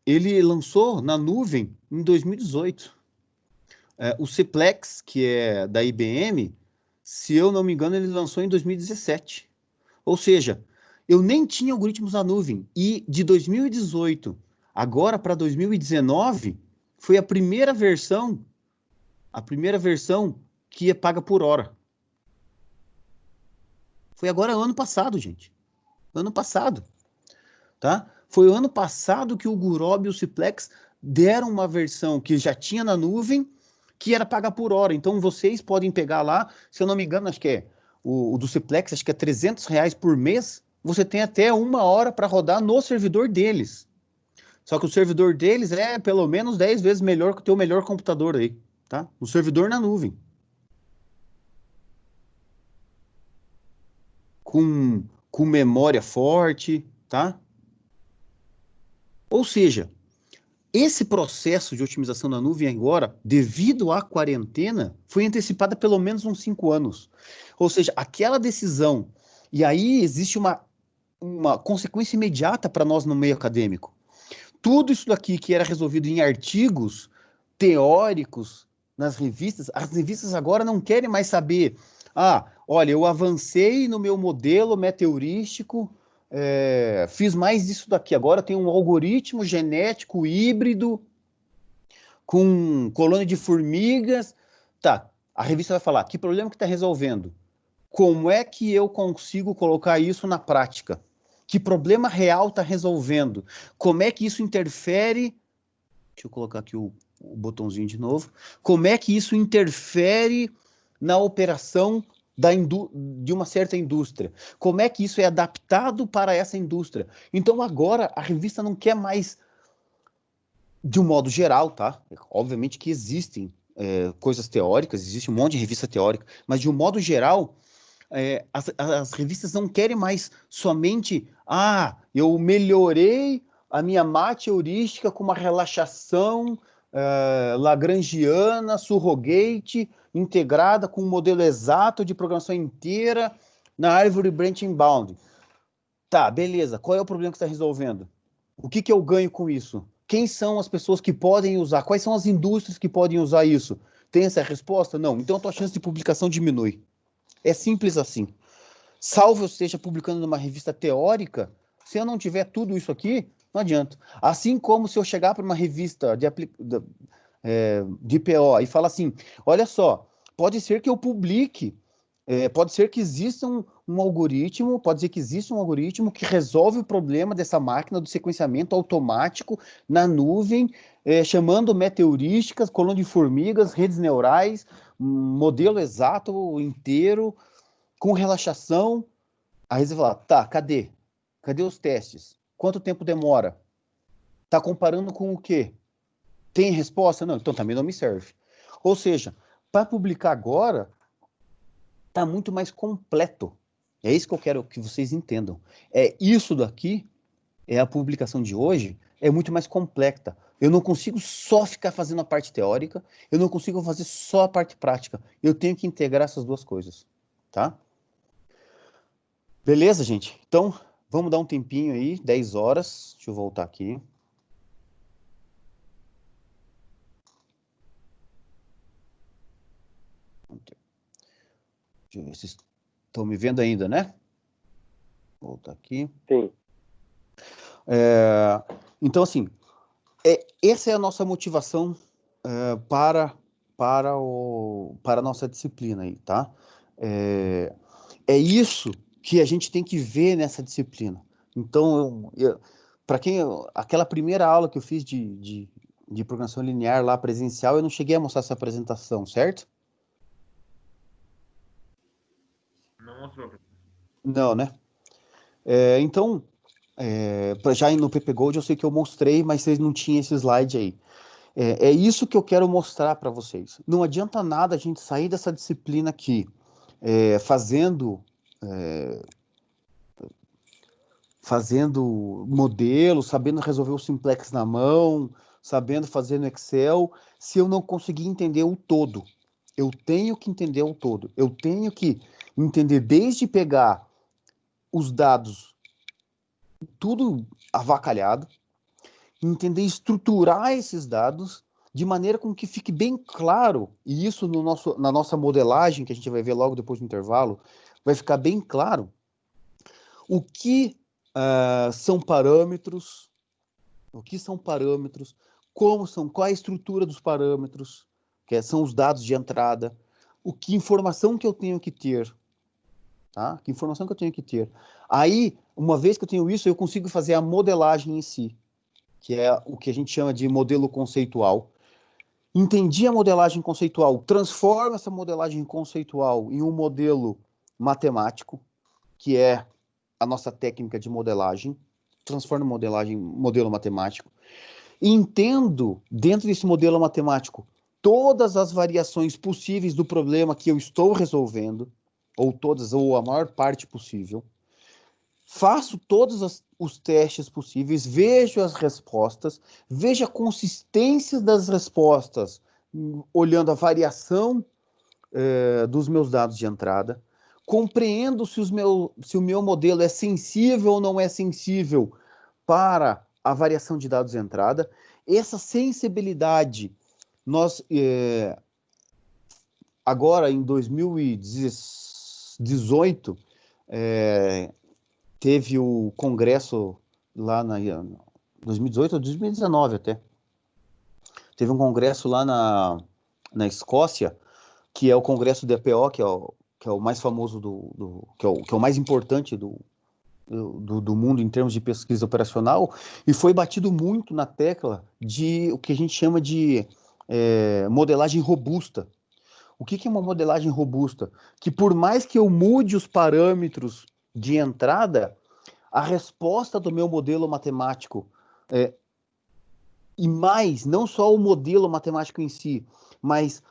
ele lançou na nuvem em 2018. O Ciplex, que é da IBM, se eu não me engano, ele lançou em 2017. Ou seja, eu nem tinha algoritmos na nuvem. E de 2018 agora para 2019, foi a primeira versão A primeira versão que é paga por hora. Foi agora ano passado, gente. Ano passado, tá? Foi o ano passado que o Gurobi e o Ciplex deram uma versão que já tinha na nuvem, que era paga por hora. Então, vocês podem pegar lá, se eu não me engano, acho que é o do Ciplex, acho que é R$ 300 por mês. Você tem até 1 hora para rodar no servidor deles. Só que o servidor deles é pelo menos 10 vezes melhor que o teu melhor computador aí, tá? O servidor na nuvem. Com memória forte, tá? Ou seja, esse processo de otimização na nuvem agora, devido à quarentena, foi antecipada pelo menos uns 5 anos. Ou seja, aquela decisão, e aí existe uma consequência imediata para nós no meio acadêmico. Tudo isso daqui que era resolvido em artigos teóricos nas revistas, as revistas agora não querem mais saber, olha, eu avancei no meu modelo meteorístico, fiz mais disso daqui, agora tem um algoritmo genético híbrido com colônia de formigas. Tá, a revista vai falar, que problema que está resolvendo? Como é que eu consigo colocar isso na prática? Que problema real está resolvendo? Como é que isso interfere? Deixa eu colocar aqui o botãozinho de novo. Como é que isso interfere na operação de uma certa indústria? Como é que isso é adaptado para essa indústria? Então agora a revista não quer mais, de um modo geral, tá? Obviamente que existem coisas teóricas, existe um monte de revista teórica, mas de um modo geral as revistas não querem mais somente, eu melhorei a minha mate heurística com uma relaxação lagrangiana, surrogate, integrada com um modelo exato de programação inteira na Ivory Branching Bound. Tá, beleza. Qual é o problema que você está resolvendo? O que eu ganho com isso? Quem são as pessoas que podem usar? Quais são as indústrias que podem usar isso? Tem essa resposta? Não. Então a tua chance de publicação diminui. É simples assim. Salvo eu esteja publicando numa revista teórica, se eu não tiver tudo isso aqui, não adianta. Assim como se eu chegar para uma revista de PO e falar assim, olha só, pode ser que eu publique, pode ser que exista um algoritmo, pode ser que exista um algoritmo que resolve o problema dessa máquina do sequenciamento automático na nuvem, chamando metaheurísticas, colônia de formigas, redes neurais, modelo exato inteiro, com relaxação. Aí você fala, tá, cadê? Cadê os testes? Quanto tempo demora? Tá comparando com o quê? Tem resposta? Não, então também não me serve. Ou seja, para publicar agora, tá muito mais completo. É isso que eu quero que vocês entendam. Isso daqui, a publicação de hoje, é muito mais completa. Eu não consigo só ficar fazendo a parte teórica, eu não consigo fazer só a parte prática. Eu tenho que integrar essas duas coisas, tá? Beleza, gente? Então, vamos dar um tempinho aí, 10 horas. Deixa eu voltar aqui. Deixa eu ver se estão me vendo ainda, né? Vou voltar aqui. Sim. Então, assim, essa é a nossa motivação para a nossa disciplina aí, tá? É isso que a gente tem que ver nessa disciplina. Então, para aquela primeira aula que eu fiz de programação linear lá presencial, eu não cheguei a mostrar essa apresentação, certo? Não mostrou. Não, né? Então, já no PP Gold eu sei que eu mostrei, mas vocês não tinham esse slide aí. É isso que eu quero mostrar para vocês. Não adianta nada a gente sair dessa disciplina aqui fazendo modelo, sabendo resolver o simplex na mão, sabendo fazer no Excel, se eu não conseguir entender o todo. Eu tenho que entender o todo. Eu tenho que entender desde pegar os dados tudo avacalhado, entender estruturar esses dados de maneira com que fique bem claro, e isso na nossa modelagem, que a gente vai ver logo depois do intervalo, vai ficar bem claro o que são parâmetros, qual a estrutura dos parâmetros, são os dados de entrada, que informação que eu tenho que ter, tá? Que informação que eu tenho que ter. Aí, uma vez que eu tenho isso, eu consigo fazer a modelagem em si, que é o que a gente chama de modelo conceitual. Entendi a modelagem conceitual, transformo essa modelagem conceitual em um modelo matemático, que é a nossa técnica de modelagem, transformo modelagem em modelo matemático, entendo dentro desse modelo matemático todas as variações possíveis do problema que eu estou resolvendo, ou todas, ou a maior parte possível, faço todos os testes possíveis, vejo as respostas, vejo a consistência das respostas, olhando a variação dos meus dados de entrada, compreendo se o meu modelo é sensível ou não é sensível para a variação de dados de entrada. Essa sensibilidade, nós, agora em 2018, teve o congresso lá na 2018 ou 2019 até. Teve um congresso lá na Escócia, que é o congresso do EPO, que é o mais famoso, que é o mais importante do mundo em termos de pesquisa operacional, e foi batido muito na tecla de o que a gente chama de modelagem robusta. O que é uma modelagem robusta? Que por mais que eu mude os parâmetros de entrada, a resposta do meu modelo matemático, e mais, não só o modelo matemático em si, mas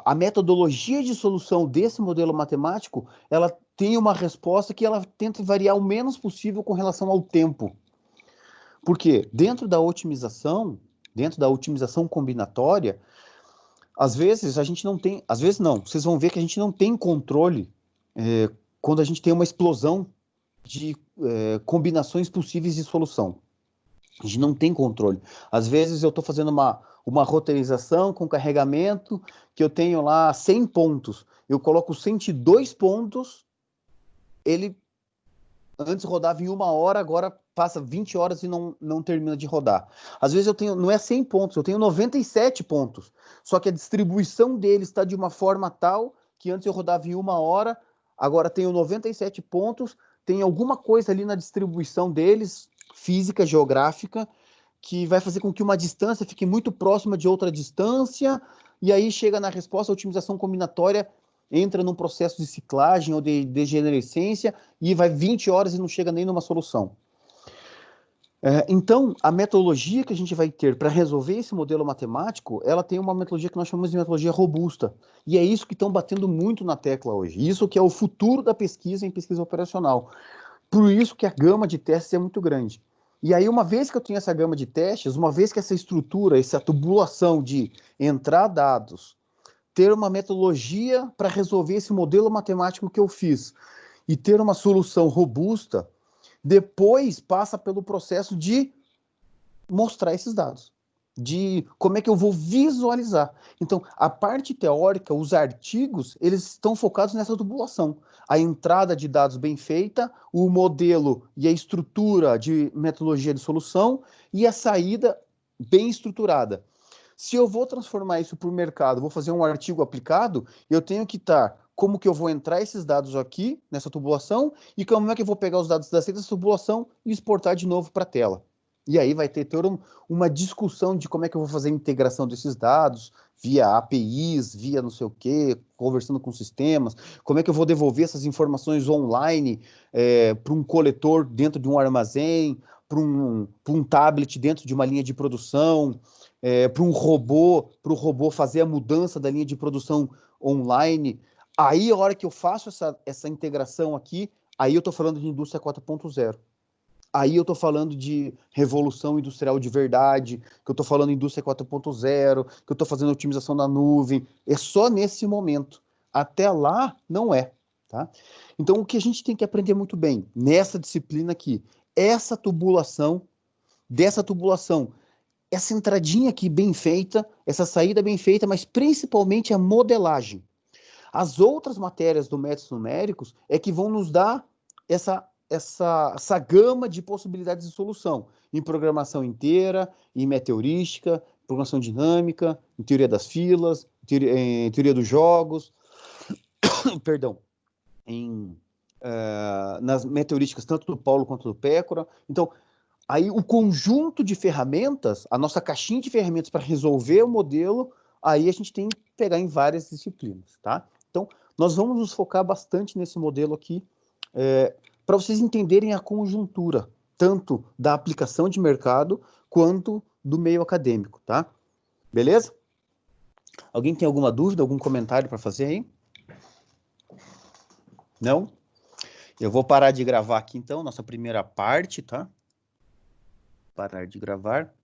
a metodologia de solução desse modelo matemático, ela tem uma resposta que ela tenta variar o menos possível com relação ao tempo. Porque dentro da otimização combinatória, às vezes a gente não tem, às vezes não, vocês vão ver que a gente não tem controle quando a gente tem uma explosão de combinações possíveis de solução. A gente não tem controle. Às vezes eu estou fazendo uma roteirização com carregamento que eu tenho lá 100 pontos. Eu coloco 102 pontos, ele antes rodava em 1 hora, agora passa 20 horas e não termina de rodar. Às vezes eu tenho, não é 100 pontos, eu tenho 97 pontos. Só que a distribuição dele está de uma forma tal que antes eu rodava em 1 hora, agora tenho 97 pontos, tem alguma coisa ali na distribuição deles, física, geográfica, que vai fazer com que uma distância fique muito próxima de outra distância, e aí chega na resposta, a otimização combinatória entra num processo de ciclagem ou de degenerescência, e vai 20 horas e não chega nem numa solução. Então, a metodologia que a gente vai ter para resolver esse modelo matemático, ela tem uma metodologia que nós chamamos de metodologia robusta. E é isso que estão batendo muito na tecla hoje. Isso que é o futuro da pesquisa em pesquisa operacional. Por isso que a gama de testes é muito grande. E aí, uma vez que eu tenho essa gama de testes, uma vez que essa estrutura, essa tubulação de entrar dados, ter uma metodologia para resolver esse modelo matemático que eu fiz e ter uma solução robusta, depois passa pelo processo de mostrar esses dados, de como é que eu vou visualizar. Então, a parte teórica, os artigos, eles estão focados nessa tubulação. A entrada de dados bem feita, o modelo e a estrutura de metodologia de solução e a saída bem estruturada. Se eu vou transformar isso para o mercado, vou fazer um artigo aplicado, eu tenho que estar como que eu vou entrar esses dados aqui, nessa tubulação, e como é que eu vou pegar os dados dessa tubulação e exportar de novo para a tela. E aí vai ter toda uma discussão de como é que eu vou fazer a integração desses dados, via APIs, via não sei o quê, conversando com sistemas, como é que eu vou devolver essas informações online para um coletor dentro de um armazém, para um tablet dentro de uma linha de produção, para o robô fazer a mudança da linha de produção online. Aí, a hora que eu faço essa integração aqui, aí eu estou falando de indústria 4.0. Aí eu estou falando de revolução industrial de verdade, que eu estou falando de indústria 4.0, que eu estou fazendo otimização da nuvem. É só nesse momento. Até lá, não é. Tá? Então, o que a gente tem que aprender muito bem nessa disciplina aqui, essa tubulação, essa entradinha aqui bem feita, essa saída bem feita, mas principalmente a modelagem. As outras matérias do métodos numéricos é que vão nos dar essa gama de possibilidades de solução, em programação inteira, em meteurística, programação dinâmica, em teoria das filas, em teoria dos jogos, perdão, nas meteorísticas tanto do Paulo quanto do Pécora. Então, aí o conjunto de ferramentas, a nossa caixinha de ferramentas para resolver o modelo, aí a gente tem que pegar em várias disciplinas, tá? Então, nós vamos nos focar bastante nesse modelo aqui, para vocês entenderem a conjuntura, tanto da aplicação de mercado, quanto do meio acadêmico, tá? Beleza? Alguém tem alguma dúvida, algum comentário para fazer aí? Não? Eu vou parar de gravar aqui, então, nossa primeira parte, tá? Parar de gravar.